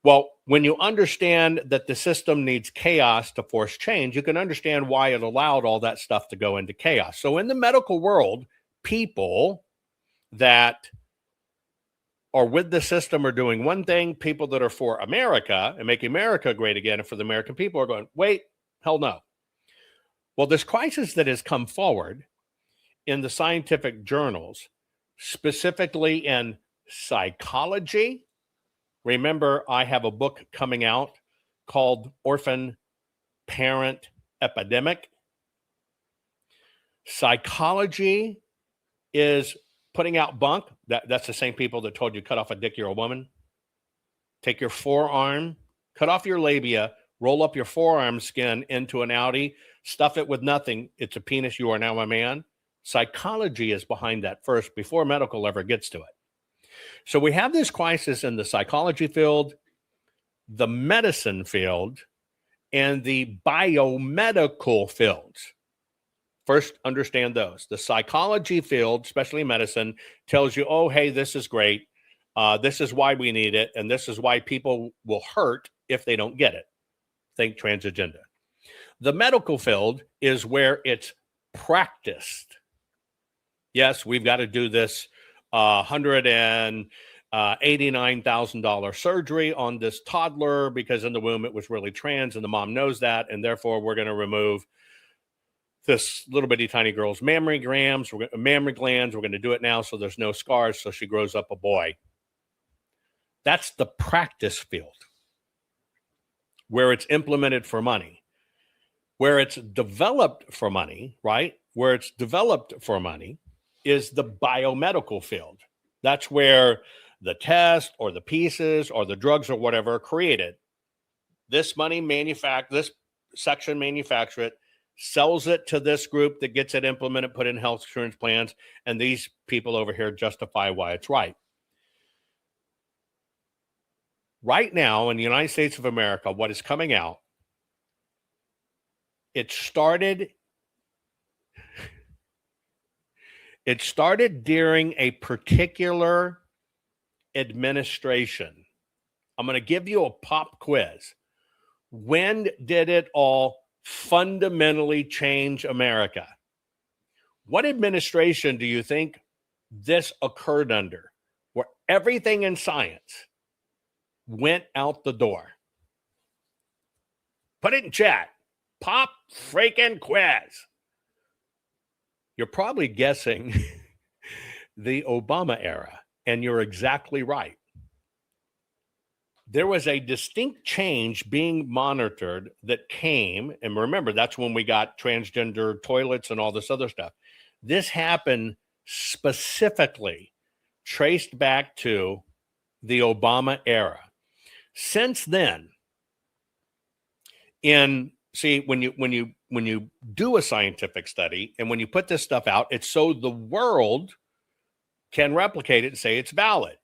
Well, when you understand that the system needs chaos to force change, you can understand why it allowed all that stuff to go into chaos. So in the medical world, people that are with the system are doing one thing. People that are for America and making America great again and for the American people are going, wait, hell no. Well, this crisis that has come forward in the scientific journals, specifically in psychology. Remember, I have a book coming out called Orphan Parent Epidemic. Psychology is putting out bunk. That's the same people that told you cut off a dick, you're a woman. Take your forearm, cut off your labia, roll up your forearm skin into an Audi, stuff it with nothing. It's a penis. You are now a man. Psychology is behind that first before medical ever gets to it. So we have this crisis in the psychology field, the medicine field, and the biomedical fields. First, understand those. The psychology field, especially medicine, tells you, oh, hey, this is great. This is why we need it. And this is why people will hurt if they don't get it. Think transagenda. The medical field is where it's practiced. Yes, we've got to do this $189,000 surgery on this toddler because in the womb it was really trans and the mom knows that. And therefore, we're going to remove this little bitty tiny girl's mammary glands. We're going to do it now so there's no scars so she grows up a boy. That's the practice field where it's implemented for money. Where it's developed for money, right? Where it's developed for money is the biomedical field. That's where the test or the pieces or the drugs or whatever are created. This section manufactures it, sells it to this group that gets it implemented, put in health insurance plans, and these people over here justify why it's right. Right now in the United States of America, what is coming out, it started during a particular administration. I'm going to give you a pop quiz. When did it all fundamentally change America? What administration do you think this occurred under, where everything in science went out the door? Put it in chat. Pop freaking quiz. You're probably guessing the Obama era, and you're exactly right. There was a distinct change being monitored that came, and remember, that's when we got transgender toilets and all this other stuff. This happened specifically traced back to the Obama era. Since then, when you do a scientific study and when you put this stuff out, it's so the world can replicate it and say it's valid.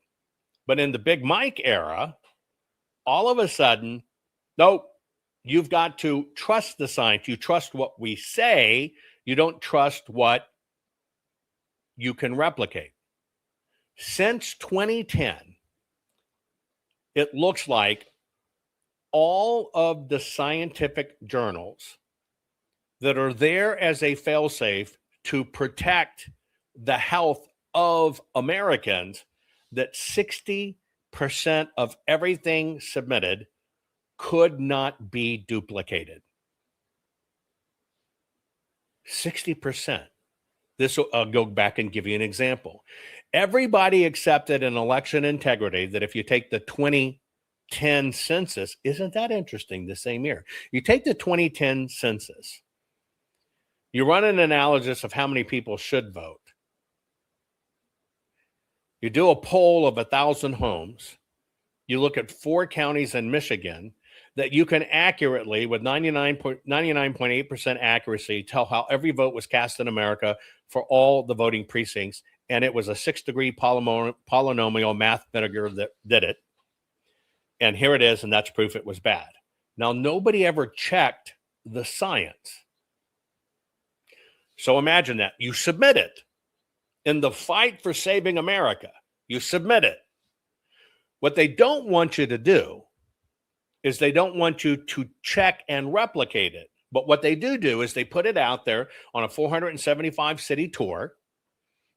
But in the Big Mike era, all of a sudden, nope, you've got to trust the science. You trust what we say. You don't trust what you can replicate. Since 2010, it looks like all of the scientific journals that are there as a failsafe to protect the health of Americans, that 60% of everything submitted could not be duplicated. 60%. I'll go back and give you an example. Everybody accepted in election integrity that if you take the 2010 census, isn't that interesting, the same year? You take the 2010 census, you run an analysis of how many people should vote. You do a poll of 1,000 homes. You look at 4 counties in Michigan that you can accurately, with 99.8% accuracy, tell how every vote was cast in America for all the voting precincts. And it was a 6-degree polynomial math figure that did it. And here it is, and that's proof it was bad. Now, nobody ever checked the science. So imagine that. You submit it. In the fight for saving America, you submit it. What they don't want you to do is they don't want you to check and replicate it. But what they do is they put it out there on a 475 city tour.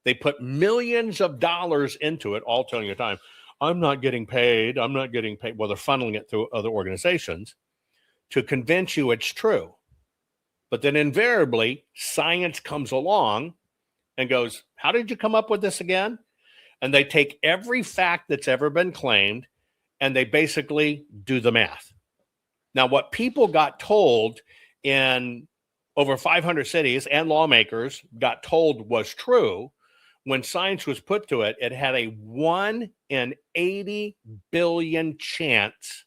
They put millions of dollars into it, all telling you time, I'm not getting paid. I'm not getting paid. Well, they're funneling it through other organizations to convince you it's true. But then invariably, science comes along and goes, how did you come up with this again? And they take every fact that's ever been claimed and they basically do the math. Now, what people got told in over 500 cities and lawmakers got told was true, when science was put to it, it had a 1 in 80 billion chance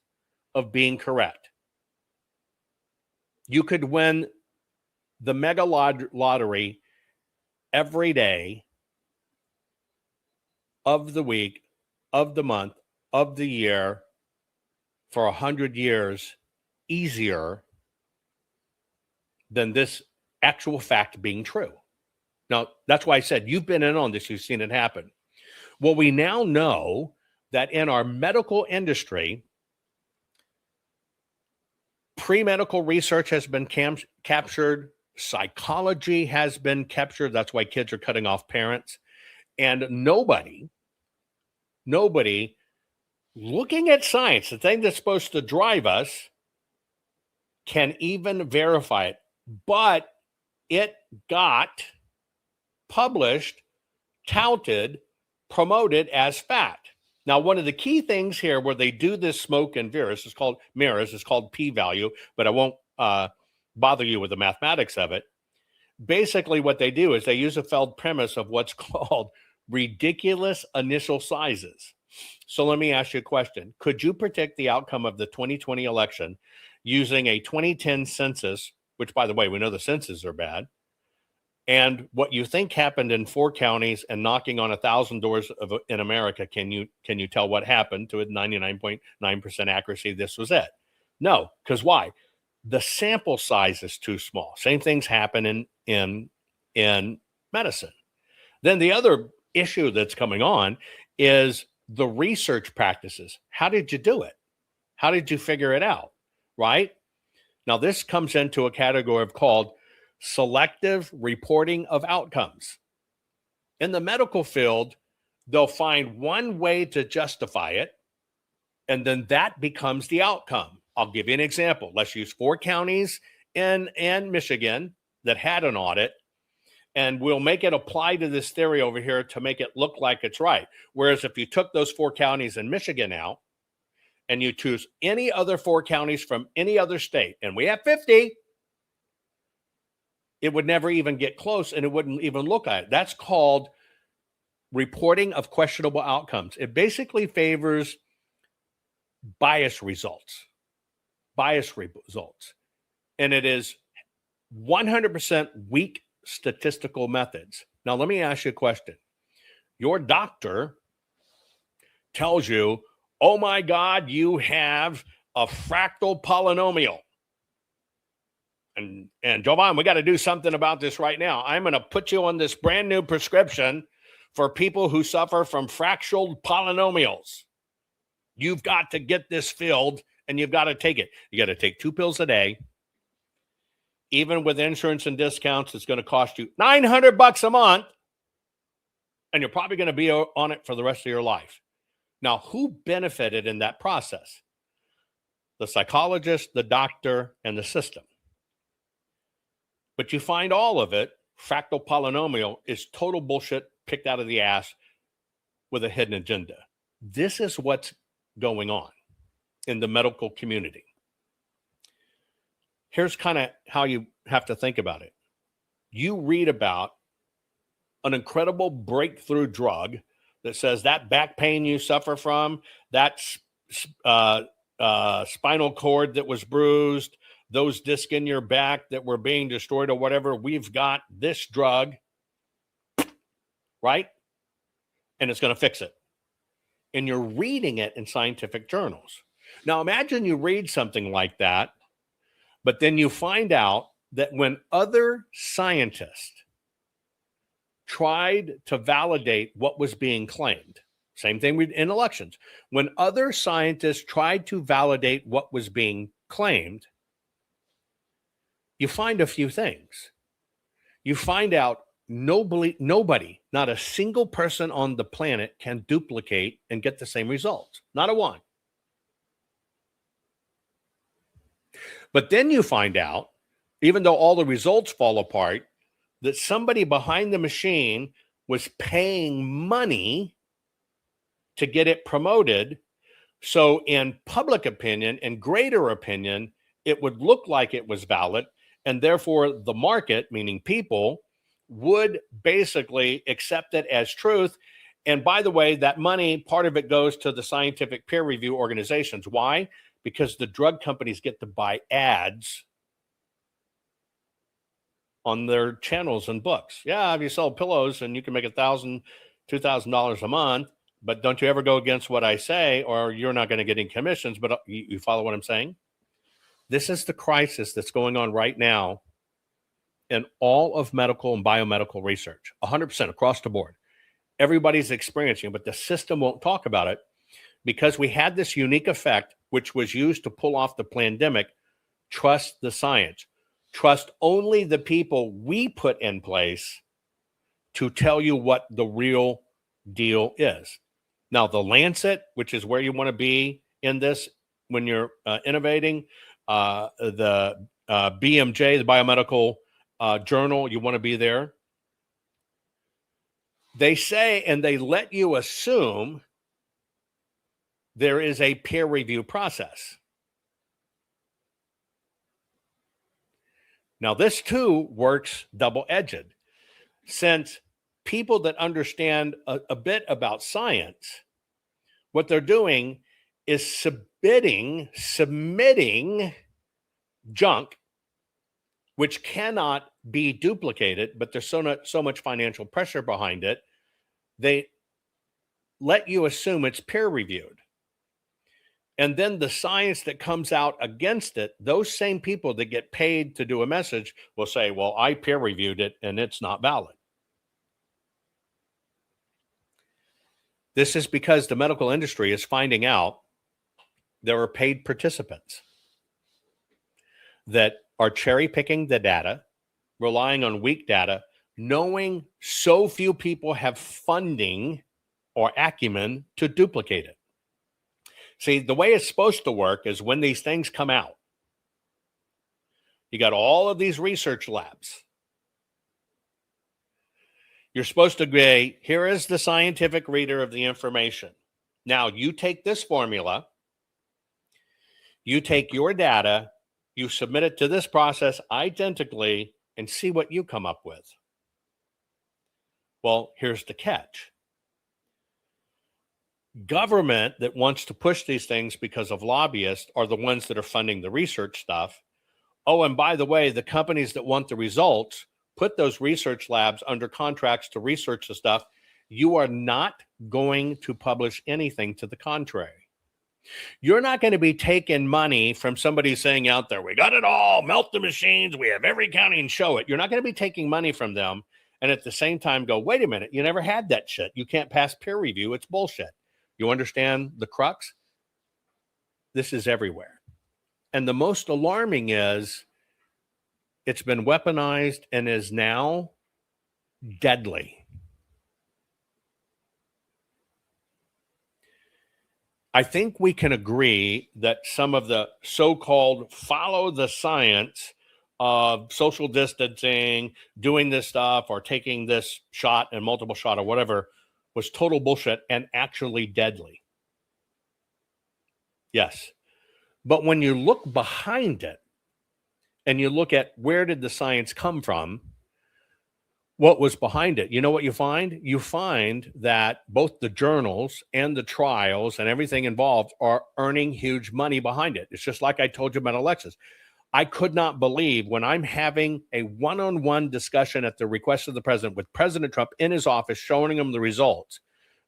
of being correct. You could win the mega lottery every day of the week, of the month, of the year for 100 years easier than this actual fact being true. Now, that's why I said you've been in on this, you've seen it happen. Well, we now know that in our medical industry, pre-medical research has been captured, psychology has been captured. That's why kids are cutting off parents. And nobody looking at science, the thing that's supposed to drive us, can even verify it. But it got published, touted, promoted as fact. Now, one of the key things here where they do this smoke and mirrors is called p-value, but I won't bother you with the mathematics of it. Basically, what they do is they use a failed premise of what's called ridiculous initial sizes. So let me ask you a question. Could you predict the outcome of the 2020 election using a 2010 census, which, by the way, we know the censuses are bad, and what you think happened in 4 counties and knocking on 1,000 doors in America? Can you tell what happened to a 99.9% accuracy? This was it. No, because why? The sample size is too small. Same things happen in medicine. Then the other issue that's coming on is the research practices. How did you do it? How did you figure it out? Right? Now, this comes into a category called selective reporting of outcomes. In the medical field, they'll find one way to justify it, and then that becomes the outcome. I'll give you an example. Let's use 4 counties in Michigan that had an audit, and we'll make it apply to this theory over here to make it look like it's right. Whereas if you took those 4 counties in Michigan out and you choose any other 4 counties from any other state, and we have 50, it would never even get close and it wouldn't even look at it. That's called reporting of questionable outcomes. It basically favors biased results. And it is 100% weak statistical methods. Now, let me ask you a question. Your doctor tells you, oh my God, you have a fractal polynomial. And Jovan, we got to do something about this right now. I'm going to put you on this brand new prescription for people who suffer from fractal polynomials. You've got to get this filled and you've got to take it. You got to take 2 pills a day. Even with insurance and discounts, it's going to cost you $900 a month. And you're probably going to be on it for the rest of your life. Now, who benefited in that process? The psychologist, the doctor, and the system. But you find all of it, fractal polynomial, is total bullshit picked out of the ass with a hidden agenda. This is what's going on in the medical community. Here's kind of how you have to think about it. You read about an incredible breakthrough drug that says that back pain you suffer from, that spinal cord that was bruised, those discs in your back that were being destroyed or whatever, we've got this drug, right? And it's going to fix it. And you're reading it in scientific journals. Now, imagine you read something like that, but then you find out that when other scientists tried to validate what was being claimed, same thing in elections, when other scientists tried to validate what was being claimed, you find a few things. You find out nobody, not a single person on the planet can duplicate and get the same results. Not a one. But then you find out, even though all the results fall apart, that somebody behind the machine was paying money to get it promoted. So in public opinion and greater opinion, it would look like it was valid. And therefore the market, meaning people, would basically accept it as truth. And by the way, that money, part of it goes to the scientific peer review organizations. Why? Because the drug companies get to buy ads on their channels and books. Yeah, if you sell pillows and you can make $1,000, $2,000 a month, but don't you ever go against what I say or you're not going to get any commissions. But you follow what I'm saying? This is the crisis that's going on right now in all of medical and biomedical research, 100% across the board. Everybody's experiencing it, but the system won't talk about it because we had this unique effect, which was used to pull off the pandemic. Trust the science. Trust only the people we put in place to tell you what the real deal is. Now, the Lancet, which is where you want to be in this when you're innovating, the BMJ, the Biomedical Journal, you want to be there. They say, and they let you assume there is a peer review process. Now, this too works double-edged. Since people that understand a bit about science, what they're doing is submitting junk, which cannot be duplicated, but there's so much financial pressure behind it. They let you assume it's peer-reviewed. And then the science that comes out against it, those same people that get paid to do a message will say, well, I peer reviewed it and it's not valid. This is because the medical industry is finding out there are paid participants that are cherry picking the data, relying on weak data, knowing so few people have funding or acumen to duplicate it. See, the way it's supposed to work is when these things come out, you got all of these research labs. You're supposed to say, here is the scientific reader of the information. Now, you take this formula, you take your data, you submit it to this process identically, and see what you come up with. Well, here's the catch. Government that wants to push these things because of lobbyists are the ones that are funding the research stuff. Oh, and by the way, the companies that want the results put those research labs under contracts to research the stuff. You are not going to publish anything to the contrary. You're not going to be taking money from somebody saying out there, we got it all, melt the machines, we have every county and show it. You're not going to be taking money from them and at the same time go, wait a minute, you never had that shit. You can't pass peer review. It's bullshit. You understand the crux? This is everywhere. And the most alarming is it's been weaponized and is now deadly. I think we can agree that some of the so-called follow the science of social distancing, doing this stuff or taking this shot and multiple shot or whatever was total bullshit and actually deadly. Yes. But when you look behind it and you look at where did the science come from, what was behind it, you know what you find? You find that both the journals and the trials and everything involved are earning huge money behind it. It's just like I told you about Alexis. I could not believe when I'm having a one-on-one discussion at the request of the president with President Trump in his office, showing him the results.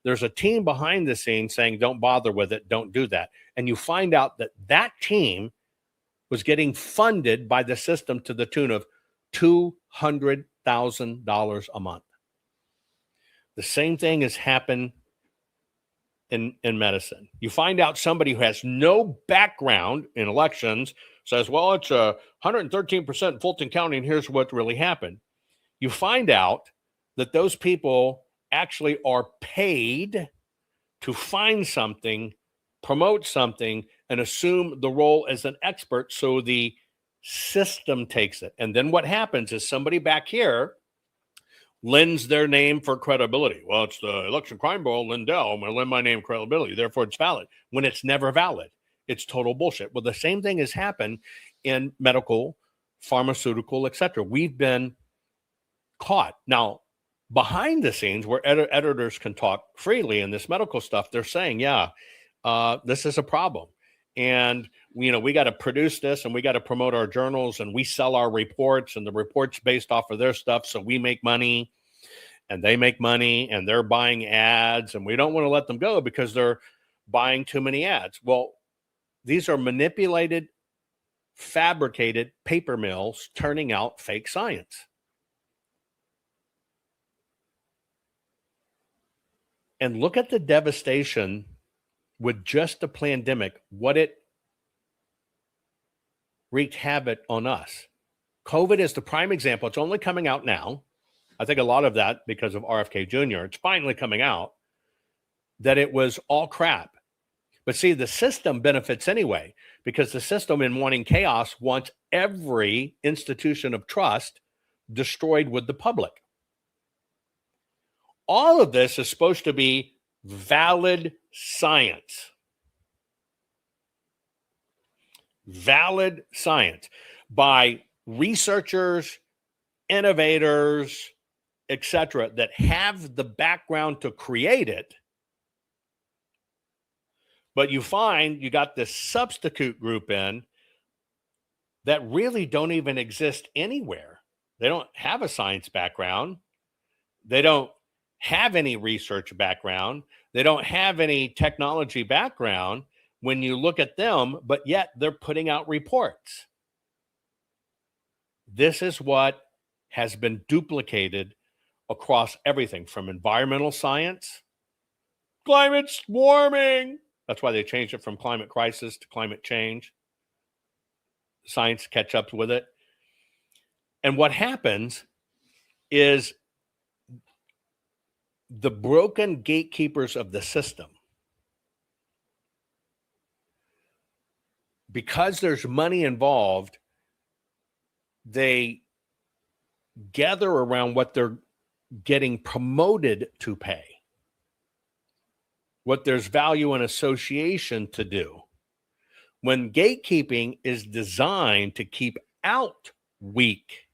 There's a team behind the scenes saying, don't bother with it. Don't do that. And you find out that that team was getting funded by the system to the tune of $200,000 a month. The same thing has happened in medicine. You find out somebody who has no background in elections says, well, it's 113% in Fulton County, and here's what really happened. You find out that those people actually are paid to find something, promote something, and assume the role as an expert so the system takes it. And then what happens is somebody back here lends their name for credibility. Well, it's the Election Crime Bureau, Lindell. I'm going to lend my name credibility. Therefore, it's valid. When it's never valid. It's total bullshit. Well, the same thing has happened in medical, pharmaceutical, etc. We've been caught. Now, behind the scenes, where editors can talk freely in this medical stuff, they're saying, yeah, this is a problem. And, we got to produce this and we got to promote our journals and we sell our reports and the reports based off of their stuff. So we make money and they make money and they're buying ads and we don't want to let them go because they're buying too many ads. Well, these are manipulated, fabricated paper mills turning out fake science. And look at the devastation with just the pandemic, what it wreaked havoc on us. COVID is the prime example. It's only coming out now. I think a lot of that because of RFK Jr. It's finally coming out that it was all crap. But see, the system benefits anyway, because the system, in wanting chaos, wants every institution of trust destroyed with the public. All of this is supposed to be valid science. Valid science by researchers, innovators, etc., that have the background to create it. But you find you got this substitute group in that really don't even exist anywhere. They don't have a science background. They don't have any research background. They don't have any technology background when you look at them, but yet they're putting out reports. This is what has been duplicated across everything from environmental science, climate's warming. That's why they changed it from climate crisis to climate change. Science catch up with it. And what happens is the broken gatekeepers of the system, because there's money involved, they gather around what they're getting promoted to pay, what there's value and association to do. When gatekeeping is designed to keep out weak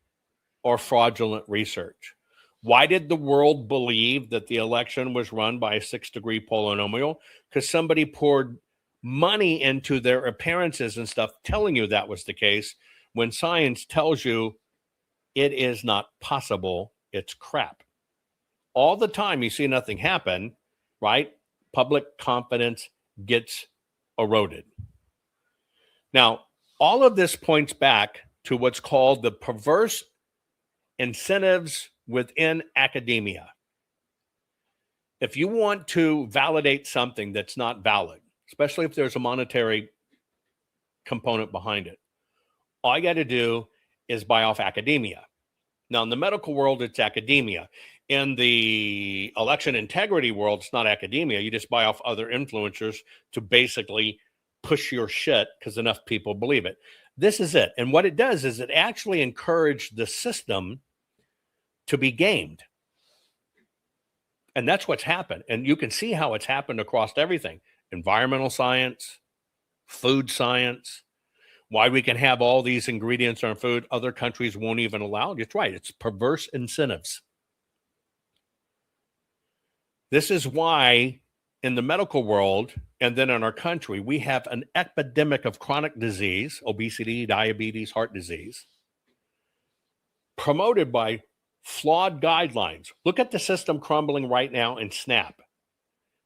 or fraudulent research. Why did the world believe that the election was run by a 6-degree polynomial? Because somebody poured money into their appearances and stuff, telling you that was the case, when science tells you it is not possible, it's crap. All the time you see nothing happen, right? Public confidence gets eroded. Now, all of this points back to what's called the perverse incentives within academia. If you want to validate something that's not valid, especially if there's a monetary component behind it, all you got to do is buy off academia. Now, in the medical world, it's academia. In the election integrity world, it's not academia. You just buy off other influencers to basically push your shit because enough people believe it. This is it. And what it does is it actually encouraged the system to be gamed. And that's what's happened. And you can see how it's happened across everything. Environmental science, food science, why we can have all these ingredients in our food, other countries won't even allow it. It's right. It's perverse incentives. This is why in the medical world and then in our country, we have an epidemic of chronic disease, obesity, diabetes, heart disease, promoted by flawed guidelines. Look at the system crumbling right now in SNAP,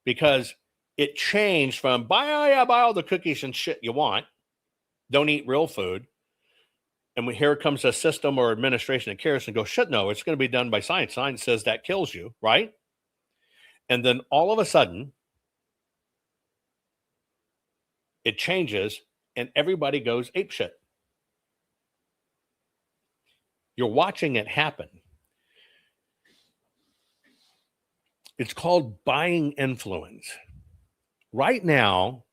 because it changed from buy all the cookies and shit you want, don't eat real food, and here comes a system or administration that cares and goes, shit, no, it's going to be done by science. Science says that kills you, right? And then all of a sudden, it changes and everybody goes apeshit. You're watching it happen. It's called buying influence. Right now,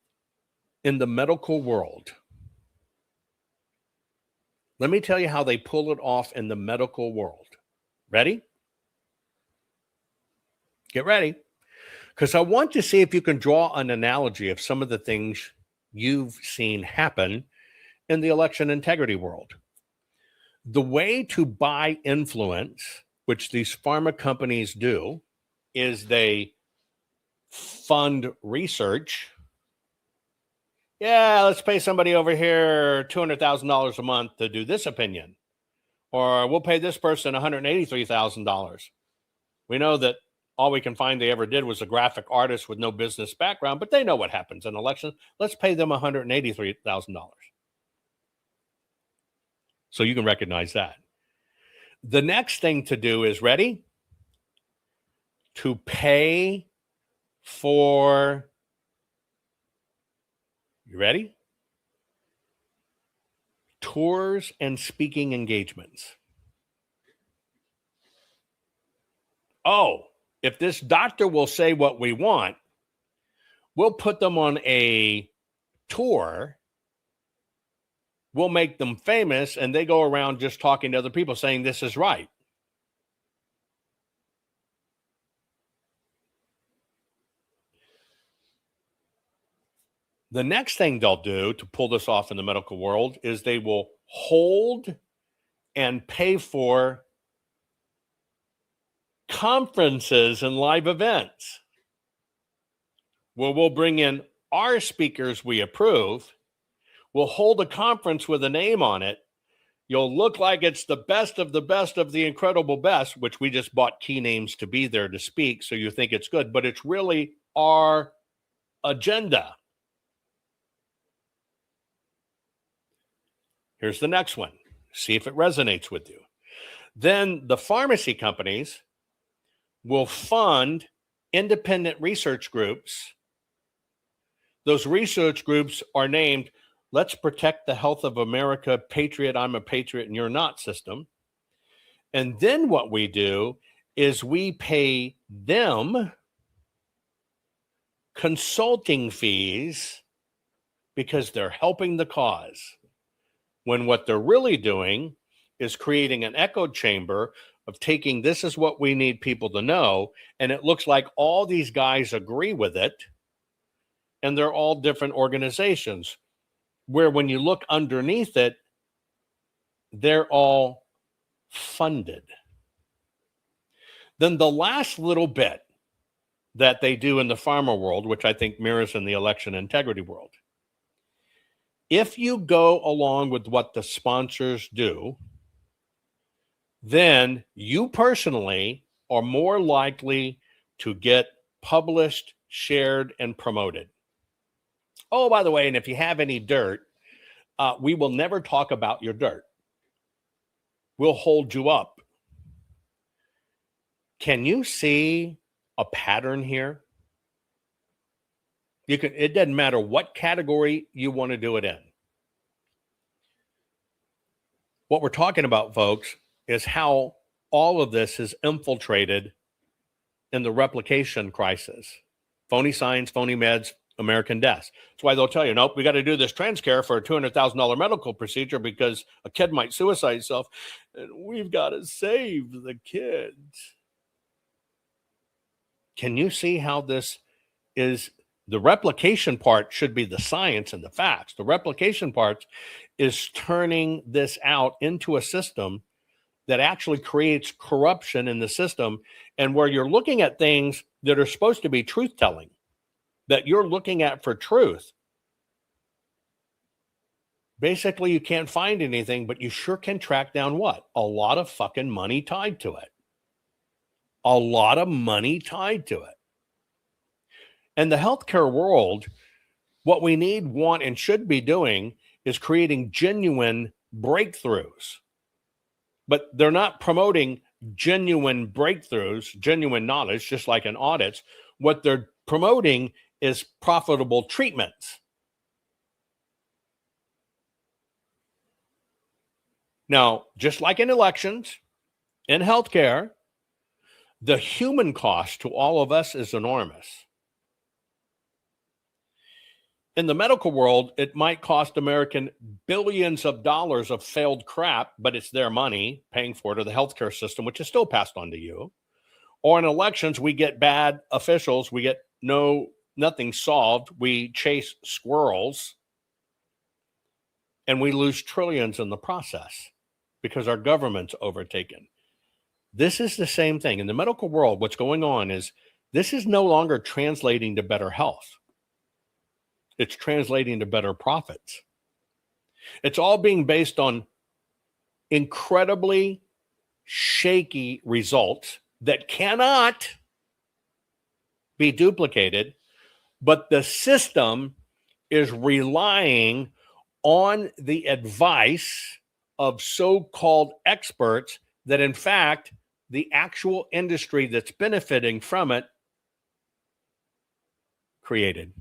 in the medical world, let me tell you how they pull it off in the medical world. Ready? Get ready. Because I want to see if you can draw an analogy of some of the things you've seen happen in the election integrity world. The way to buy influence, which these pharma companies do, is they fund research. Yeah, let's pay somebody over here $200,000 a month to do this opinion. Or we'll pay this person $183,000. We know that all we can find they ever did was a graphic artist with no business background, but they know what happens in elections. Let's pay them $183,000. So you can recognize that. The next thing to do is, ready? To pay for, you ready? Tours and speaking engagements. Oh, if this doctor will say what we want, we'll put them on a tour. We'll make them famous, and they go around just talking to other people saying this is right. The next thing they'll do to pull this off in the medical world is they will hold and pay for conferences and live events where we'll bring in our speakers we approve. We'll hold a conference with a name on it. You'll look like it's the best of the incredible best, which we just bought key names to be there to speak, so you think it's good, but it's really our agenda. Here's the next one. See if it resonates with you. Then the pharmacy companies will fund independent research groups. Those research groups are named Let's Protect the Health of America, Patriot, I'm a Patriot, and You're Not system. And then what we do is we pay them consulting fees because they're helping the cause, when what they're really doing is creating an echo chamber of taking this is what we need people to know, and it looks like all these guys agree with it, and they're all different organizations, where when you look underneath it, they're all funded. Then the last little bit that they do in the pharma world, which I think mirrors in the election integrity world, if you go along with what the sponsors do, then you personally are more likely to get published, shared, and promoted. Oh, by the way, and if you have any dirt, we will never talk about your dirt. We'll hold you up. Can you see a pattern here? It doesn't matter what category you want to do it in. What we're talking about, folks, is how all of this is infiltrated in the replication crisis. Phony science, phony meds, American deaths. That's why they'll tell you, nope, we got to do this TransCare for a $200,000 medical procedure because a kid might suicide himself, and we've got to save the kids. Can you see how this is? The replication part should be the science and the facts. The replication part is turning this out into a system that actually creates corruption in the system, and where you're looking at things that are supposed to be truth-telling, that you're looking at for truth. Basically, you can't find anything, but you sure can track down what? A lot of fucking money tied to it. A lot of money tied to it. And the healthcare world, what we need, want, and should be doing is creating genuine breakthroughs. But they're not promoting genuine breakthroughs, genuine knowledge, just like in audits. What they're promoting is profitable treatments. Now, just like in elections, in healthcare, the human cost to all of us is enormous. In the medical world, it might cost American billions of dollars of failed crap, but it's their money paying for it, or the healthcare system, which is still passed on to you. Or in elections, we get bad officials. We get nothing solved. We chase squirrels and we lose trillions in the process because our government's overtaken. This is the same thing. In the medical world, what's going on is this is no longer translating to better health. It's translating to better profits. It's all being based on incredibly shaky results that cannot be duplicated, but the system is relying on the advice of so-called experts that, in fact, the actual industry that's benefiting from it created.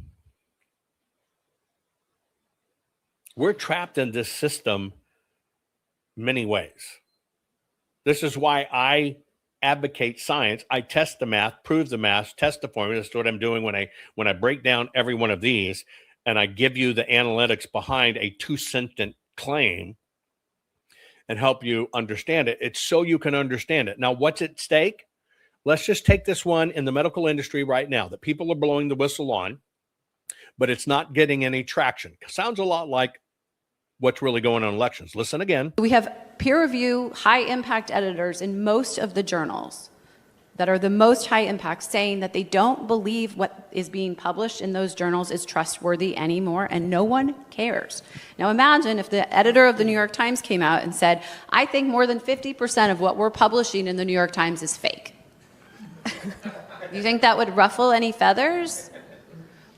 We're trapped in this system many ways. This is why I advocate science. I test the math, prove the math, test the formula. That's what I'm doing when I break down every one of these and I give you the analytics behind a 2-sentence claim and help you understand it. It's so you can understand it. Now, what's at stake? Let's just take this one in the medical industry right now that people are blowing the whistle on, but it's not getting any traction. Sounds a lot like what's really going on in elections. Listen again. We have peer review, high impact editors in most of the journals that are the most high impact saying that they don't believe what is being published in those journals is trustworthy anymore, and no one cares. Now imagine if the editor of the New York Times came out and said, I think more than 50% of what we're publishing in the New York Times is fake. You think that would ruffle any feathers?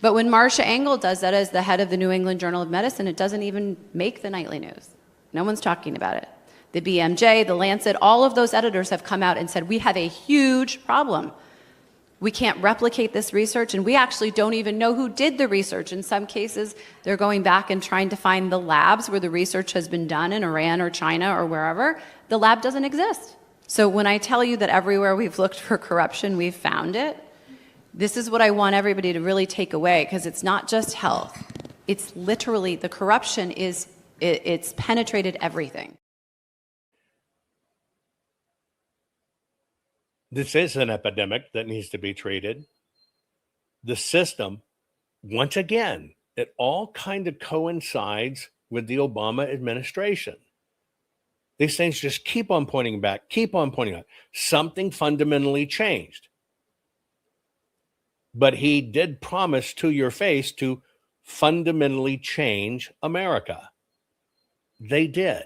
But when Marcia Engel does that as the head of the New England Journal of Medicine, it doesn't even make the nightly news. No one's talking about it. The BMJ, the Lancet, all of those editors have come out and said, we have a huge problem. We can't replicate this research, and we actually don't even know who did the research. In some cases, they're going back and trying to find the labs where the research has been done in Iran or China or wherever. The lab doesn't exist. So when I tell you that everywhere we've looked for corruption, we've found it, this is what I want everybody to really take away, because it's not just health. It's literally, the corruption is, it's penetrated everything. This is an epidemic that needs to be treated. The system, once again, it all kind of coincides with the Obama administration. These things just keep on pointing back, keep on pointing out. Something fundamentally changed. But he did promise to your face to fundamentally change America. They did.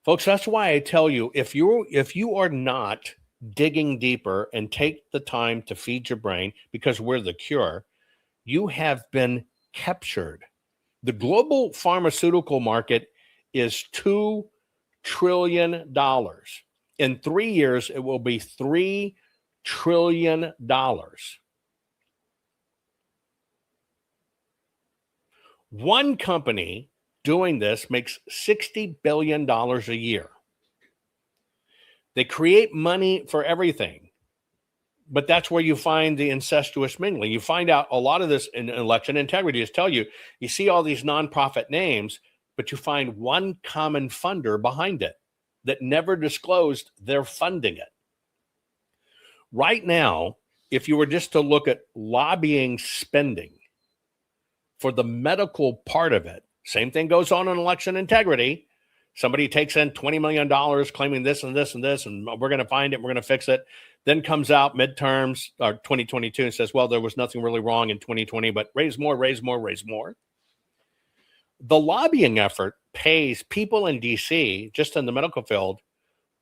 Folks, that's why I tell you, if you are not digging deeper and take the time to feed your brain, because we're the cure, you have been captured. The global pharmaceutical market is $2 trillion. In 3 years, it will be $3 trillion. One company doing this makes $60 billion a year. They create money for everything, but that's where you find the incestuous mingling. You find out a lot of this in election integrity is tell you, you see all these nonprofit names, but you find one common funder behind it that never disclosed they're funding it. Right now, if you were just to look at lobbying spending for the medical part of it, same thing goes on in election integrity. Somebody takes in $20 million claiming this and this and this, and we're going to find it, we're going to fix it. Then comes out midterms or 2022 and says, well, there was nothing really wrong in 2020, but raise more, raise more, raise more. The lobbying effort pays people in D.C., just in the medical field,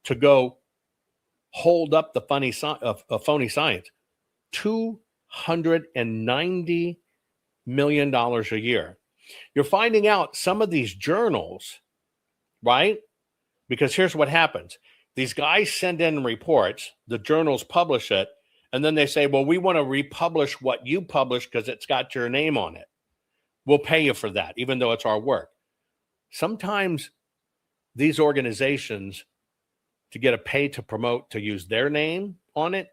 to go hold up the phony science. $290 million a year. You're finding out some of these journals, right? Because here's what happens. These guys send in reports, the journals publish it, and then they say, well, we want to republish what you publish because it's got your name on it. We'll pay you for that, even though it's our work. Sometimes these organizations, to get a pay to promote, to use their name on it,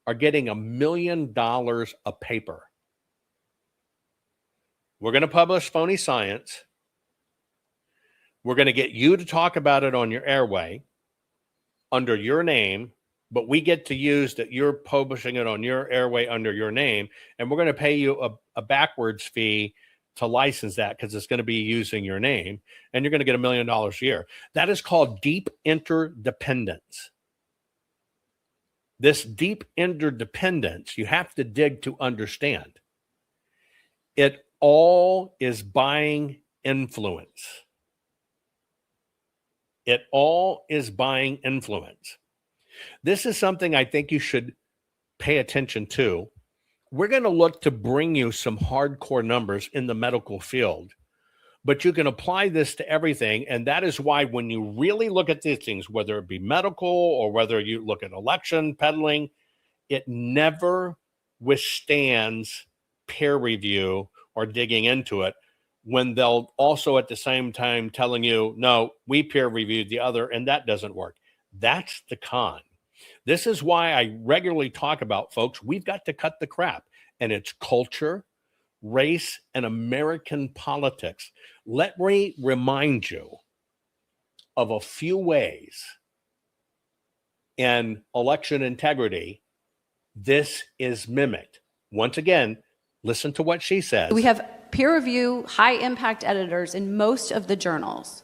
are getting $1 million a paper. We're going to publish phony science. We're going to get you to talk about it on your airway under your name, but we get to use that you're publishing it on your airway under your name, and we're going to pay you a backwards fee to license that because it's going to be using your name, and you're going to get $1 million a year. That is called deep interdependence. This deep interdependence, you have to dig to understand. It all is buying influence. It all is buying influence. This is something I think you should pay attention to. We're going to look to bring you some hardcore numbers in the medical field, but you can apply this to everything. And that is why when you really look at these things, whether it be medical or whether you look at election peddling, it never withstands peer review or digging into it, when they'll also at the same time telling you, no, we peer reviewed the other, and that doesn't work. That's the con. This is why I regularly talk about, folks, we've got to cut the crap. And it's culture, race, and American politics. Let me remind you of a few ways in election integrity this is mimicked. Once again, listen to what she says. We have peer review, high impact editors in most of the journals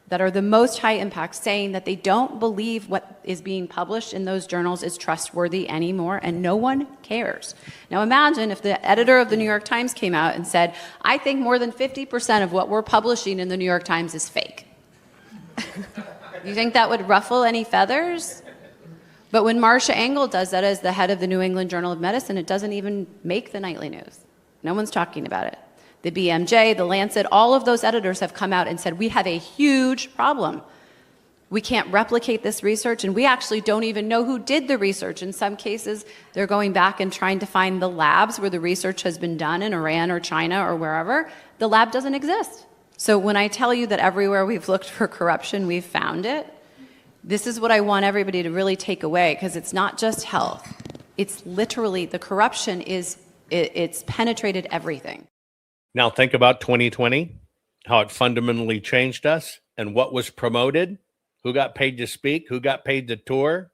that are the most high impact saying that they don't believe what is being published in those journals is trustworthy anymore, and no one cares. Now imagine if the editor of the New York Times came out and said, I think more than 50% of what we're publishing in the New York Times is fake. You think that would ruffle any feathers? But when Marcia Engel does that as the head of the New England Journal of Medicine, it doesn't even make the nightly news. No one's talking about it. The BMJ, the Lancet, all of those editors have come out and said, we have a huge problem. We can't replicate this research, and we actually don't even know who did the research. In some cases, they're going back and trying to find the labs where the research has been done in Iran or China or wherever. The lab doesn't exist. So when I tell you that everywhere we've looked for corruption, we've found it, this is what I want everybody to really take away, because it's not just health. It's literally, the corruption it's penetrated everything. Now think about 2020, how it fundamentally changed us and what was promoted, who got paid to speak, who got paid to tour,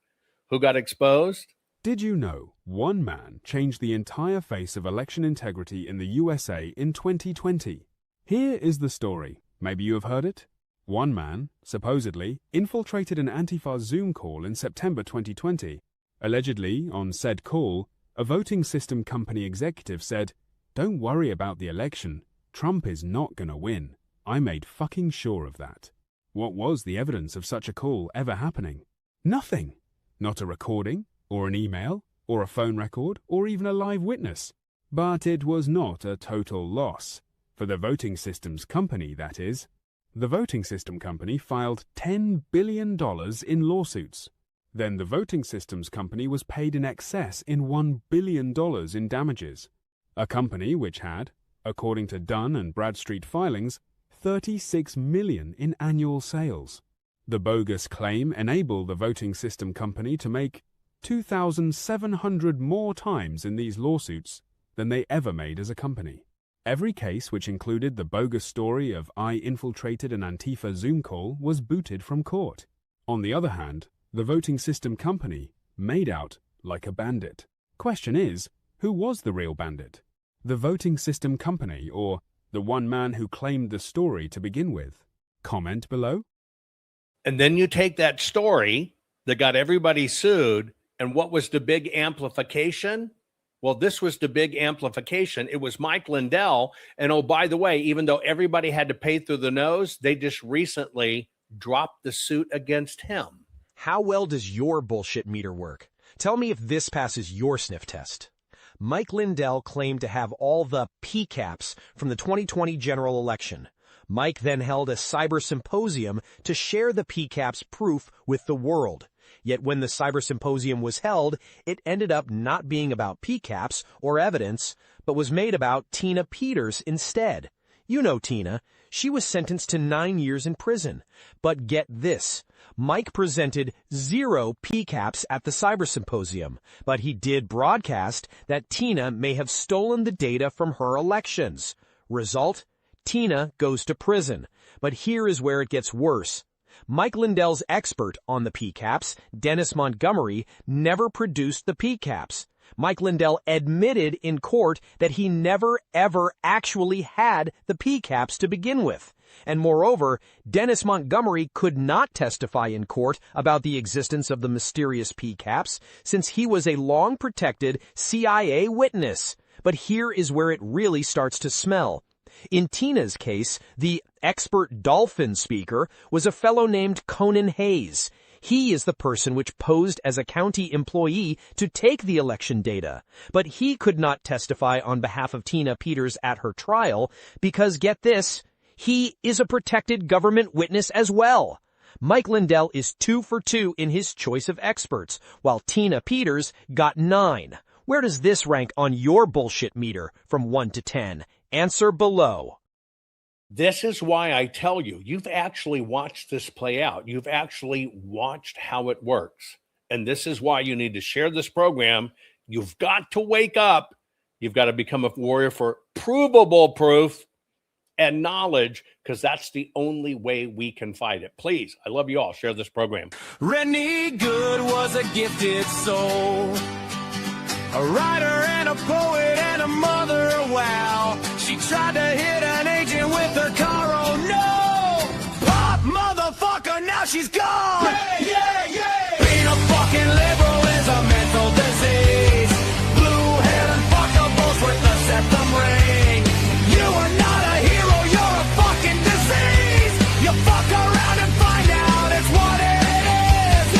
who got exposed. Did you know one man changed the entire face of election integrity in the USA in 2020? Here is the story. Maybe you have heard it. One man, supposedly, infiltrated an Antifa Zoom call in September 2020. Allegedly, on said call, a voting system company executive said, "Don't worry about the election. Trump is not gonna win. I made fucking sure of that." What was the evidence of such a call ever happening? Nothing. Not a recording, or an email, or a phone record, or even a live witness. But it was not a total loss. For the voting systems company, that is. The voting system company filed $10 billion in lawsuits. Then the voting systems company was paid in excess in $1 billion in damages. A company which had, according to Dun and Bradstreet filings, 36 million in annual sales. The bogus claim enabled the voting system company to make 2,700 more times in these lawsuits than they ever made as a company. Every case which included the bogus story of I infiltrated an Antifa Zoom call was booted from court. On the other hand, the voting system company made out like a bandit. Question is, who was the real bandit? The voting system company, or the one man who claimed the story to begin with? Comment below. And then you take that story that got everybody sued, and what was the big amplification? Well, this was the big amplification. It was Mike Lindell. And oh, by the way, even though everybody had to pay through the nose, they just recently dropped the suit against him. How well does your bullshit meter work? Tell me if this passes your sniff test. Mike Lindell claimed to have all the PCAPs from the 2020 general election. Mike then held a cyber symposium to share the PCAPs proof with the world. Yet when the cyber symposium was held, it ended up not being about PCAPs or evidence, but was made about Tina Peters instead. You know Tina. She was sentenced to 9 years in prison. But get this. Mike presented 0 PCAPs at the cyber symposium, but he did broadcast that Tina may have stolen the data from her elections. Result? Tina goes to prison. But here is where it gets worse. Mike Lindell's expert on the PCAPs, Dennis Montgomery, never produced the PCAPs. Mike Lindell admitted in court that he never, ever actually had the PCAPs to begin with. And moreover, Dennis Montgomery could not testify in court about the existence of the mysterious PCAPs since he was a long-protected CIA witness. But here is where it really starts to smell. In Tina's case, the expert dolphin speaker was a fellow named Conan Hayes. He is the person which posed as a county employee to take the election data. But he could not testify on behalf of Tina Peters at her trial because, get this, he is a protected government witness as well. Mike Lindell is 2 for 2 in his choice of experts, while Tina Peters got 9. Where does this rank on your bullshit meter from 1 to 10? Answer below. This is why I tell you, you've actually watched this play out. You've actually watched how it works. And this is why you need to share this program. You've got to wake up. You've got to become a warrior for provable proof and knowledge, because that's the only way we can fight it. Please, I love you all. Share this program. Rennie Good was a gifted soul, a writer and a poet and a mother. Wow, she tried to hit an agent with her car. Oh no, pop motherfucker, now she's gone. Yeah, yeah, yeah. Being a fucking liberal is a mental disease. Blue-head and fuckables with the septum ring. You are not a hero, you're a fucking disease. You fuck around and find out it's what it is.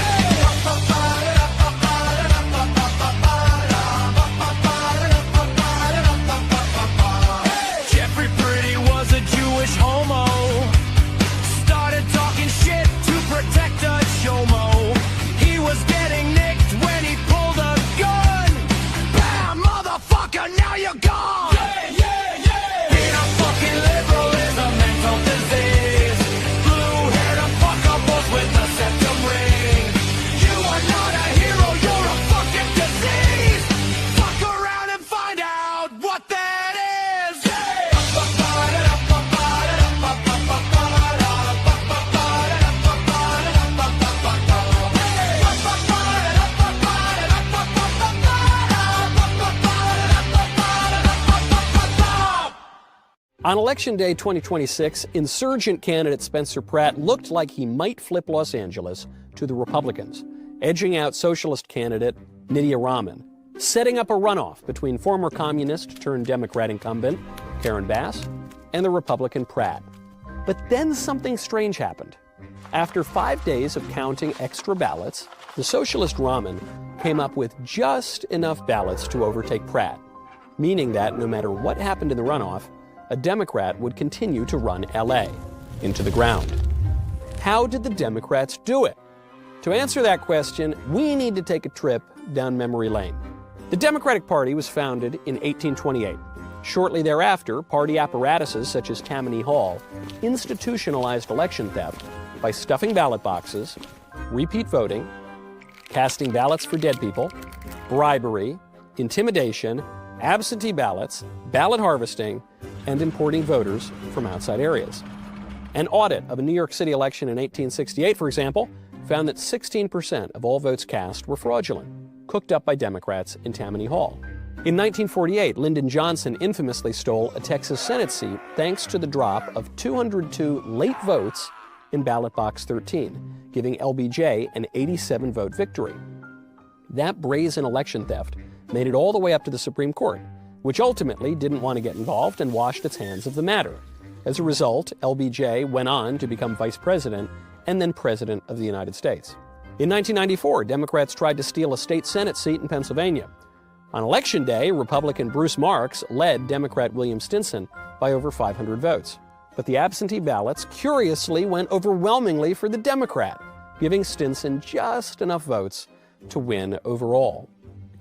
Jeffrey Pretty was a Jewish homo. Started talking shit to protect a chomo. He was getting nicked when he pulled a gun. Bam, motherfucker, now you're gone. Yeah, yeah, yeah. Being a fucking liberal is a mental disease. Blue-haired and fuckables with a septum ring. You are not a hero, you're a fucking disease. Fuck around and find out what that is. On Election Day 2026, insurgent candidate Spencer Pratt looked like he might flip Los Angeles to the Republicans, edging out socialist candidate Nydia Rahman, setting up a runoff between former communist-turned-Democrat incumbent Karen Bass and the Republican Pratt. But then something strange happened. After 5 days of counting extra ballots, the socialist Rahman came up with just enough ballots to overtake Pratt, meaning that no matter what happened in the runoff, a Democrat would continue to run LA into the ground. How did the Democrats do it? To answer that question, we need to take a trip down memory lane. The Democratic Party was founded in 1828. Shortly thereafter, party apparatuses such as Tammany Hall institutionalized election theft by stuffing ballot boxes, repeat voting, casting ballots for dead people, bribery, intimidation, absentee ballots, ballot harvesting, and importing voters from outside areas. An audit of a New York City election in 1868, for example, found that 16% of all votes cast were fraudulent, cooked up by Democrats in Tammany Hall. In 1948, Lyndon Johnson infamously stole a Texas Senate seat thanks to the drop of 202 late votes in ballot box 13, giving LBJ an 87-vote victory. That brazen election theft made it all the way up to the Supreme Court, which ultimately didn't want to get involved and washed its hands of the matter. As a result, LBJ went on to become vice president and then president of the United States. In 1994, Democrats tried to steal a state Senate seat in Pennsylvania. On Election Day, Republican Bruce Marks led Democrat William Stinson by over 500 votes. But the absentee ballots curiously went overwhelmingly for the Democrat, giving Stinson just enough votes to win overall.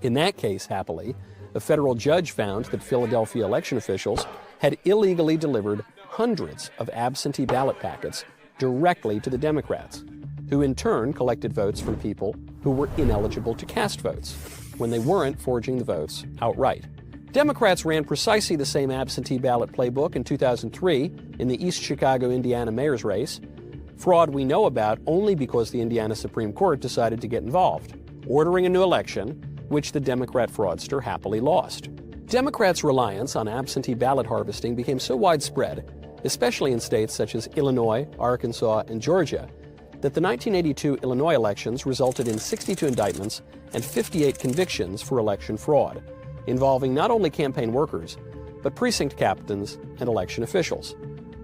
In that case, happily, a federal judge found that Philadelphia election officials had illegally delivered hundreds of absentee ballot packets directly to the Democrats, who in turn collected votes from people who were ineligible to cast votes when they weren't forging the votes outright. Democrats ran precisely the same absentee ballot playbook in 2003 in the East Chicago, Indiana mayor's race, Fraud we know about only because the Indiana Supreme Court decided to get involved, ordering a new election, which the Democrat fraudster happily lost. Democrats' reliance on absentee ballot harvesting became so widespread, especially in states such as Illinois, Arkansas, and Georgia, that the 1982 Illinois elections resulted in 62 indictments and 58 convictions for election fraud, involving not only campaign workers, but precinct captains and election officials.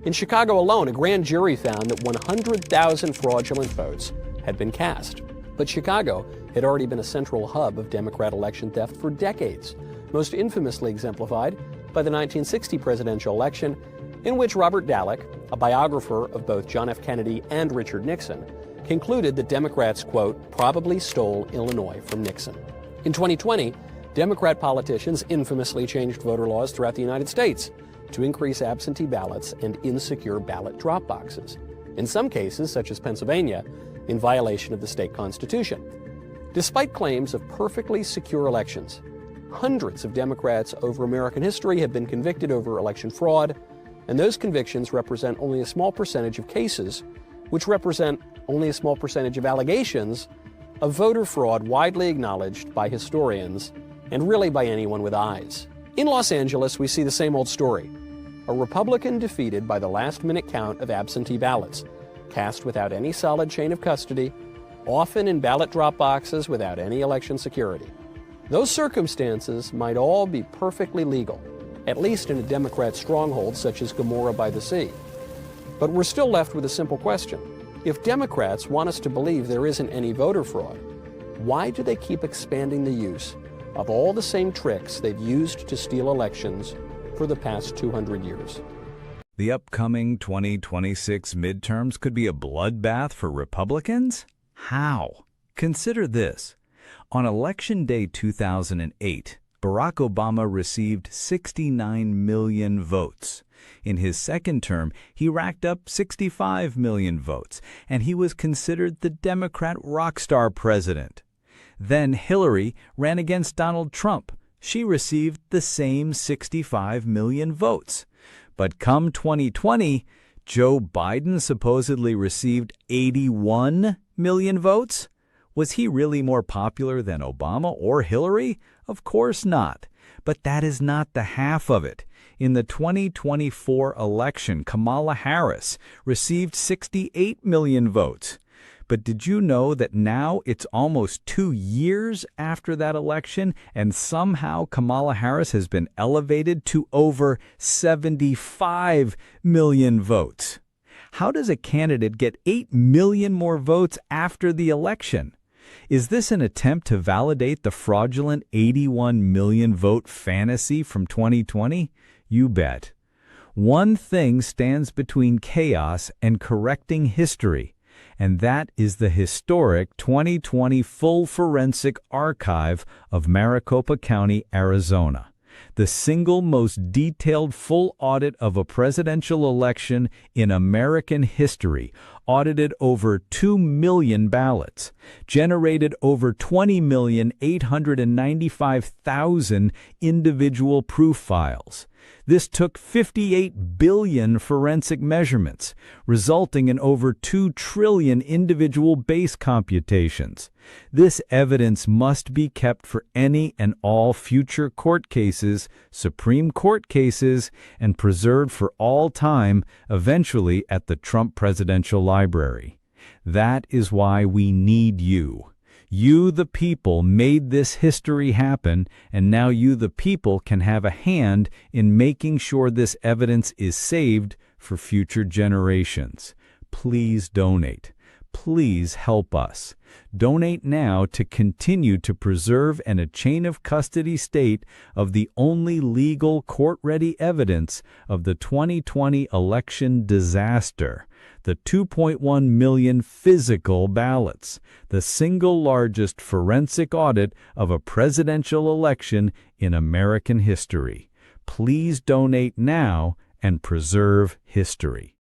In Chicago alone, a grand jury found that 100,000 fraudulent votes had been cast. But Chicago had already been a central hub of Democrat election theft for decades, most infamously exemplified by the 1960 presidential election, in which Robert Dallek, a biographer of both John F. Kennedy and Richard Nixon, concluded that Democrats, quote, probably stole Illinois from Nixon. In 2020, Democrat politicians infamously changed voter laws throughout the United States to increase absentee ballots and insecure ballot drop boxes, in some cases, such as Pennsylvania, in violation of the state constitution. Despite claims of perfectly secure elections, hundreds of Democrats over American history have been convicted over election fraud, and those convictions represent only a small percentage of cases, which represent only a small percentage of allegations of voter fraud widely acknowledged by historians and really by anyone with eyes. In Los Angeles, we see the same old story. A Republican defeated by the last-minute count of absentee ballots, cast without any solid chain of custody, often in ballot drop boxes without any election security. Those circumstances might all be perfectly legal, at least in a Democrat stronghold such as Gomorrah by the Sea. But we're still left with a simple question. If Democrats want us to believe there isn't any voter fraud, why do they keep expanding the use of all the same tricks they've used to steal elections for the past 200 years? The upcoming 2026 midterms could be a bloodbath for Republicans? How? Consider this. On Election Day 2008, Barack Obama received 69 million votes. In his second term, he racked up 65 million votes, and he was considered the Democrat rock star president. Then Hillary ran against Donald Trump. She received the same 65 million votes. But come 2020, Joe Biden supposedly received 81 million votes. Was he really more popular than Obama or Hillary? Of course not. But that is not the half of it. In the 2024 election, Kamala Harris received 68 million votes. But did you know that now it's almost 2 years after that election, and somehow Kamala Harris has been elevated to over 75 million votes? How does a candidate get 8 million more votes after the election? Is this an attempt to validate the fraudulent 81 million vote fantasy from 2020? You bet. One thing stands between chaos and correcting history, and that is the historic 2020 full forensic archive of Maricopa County, Arizona, the single most detailed full audit of a presidential election in American history, audited over 2 million ballots, generated over 20,895,000 individual proof files. This took 58 billion forensic measurements, resulting in over 2 trillion individual base computations. This evidence must be kept for any and all future court cases, Supreme Court cases, and preserved for all time, eventually at the Trump Presidential Library. That is why we need you. You, the people, made this history happen, and now you, the people, can have a hand in making sure this evidence is saved for future generations. Please donate. Please help us. Donate now to continue to preserve a chain of custody state of the only legal court-ready evidence of the 2020 election disaster. The 2.1 million physical ballots, the single largest forensic audit of a presidential election in American history. Please donate now and preserve history.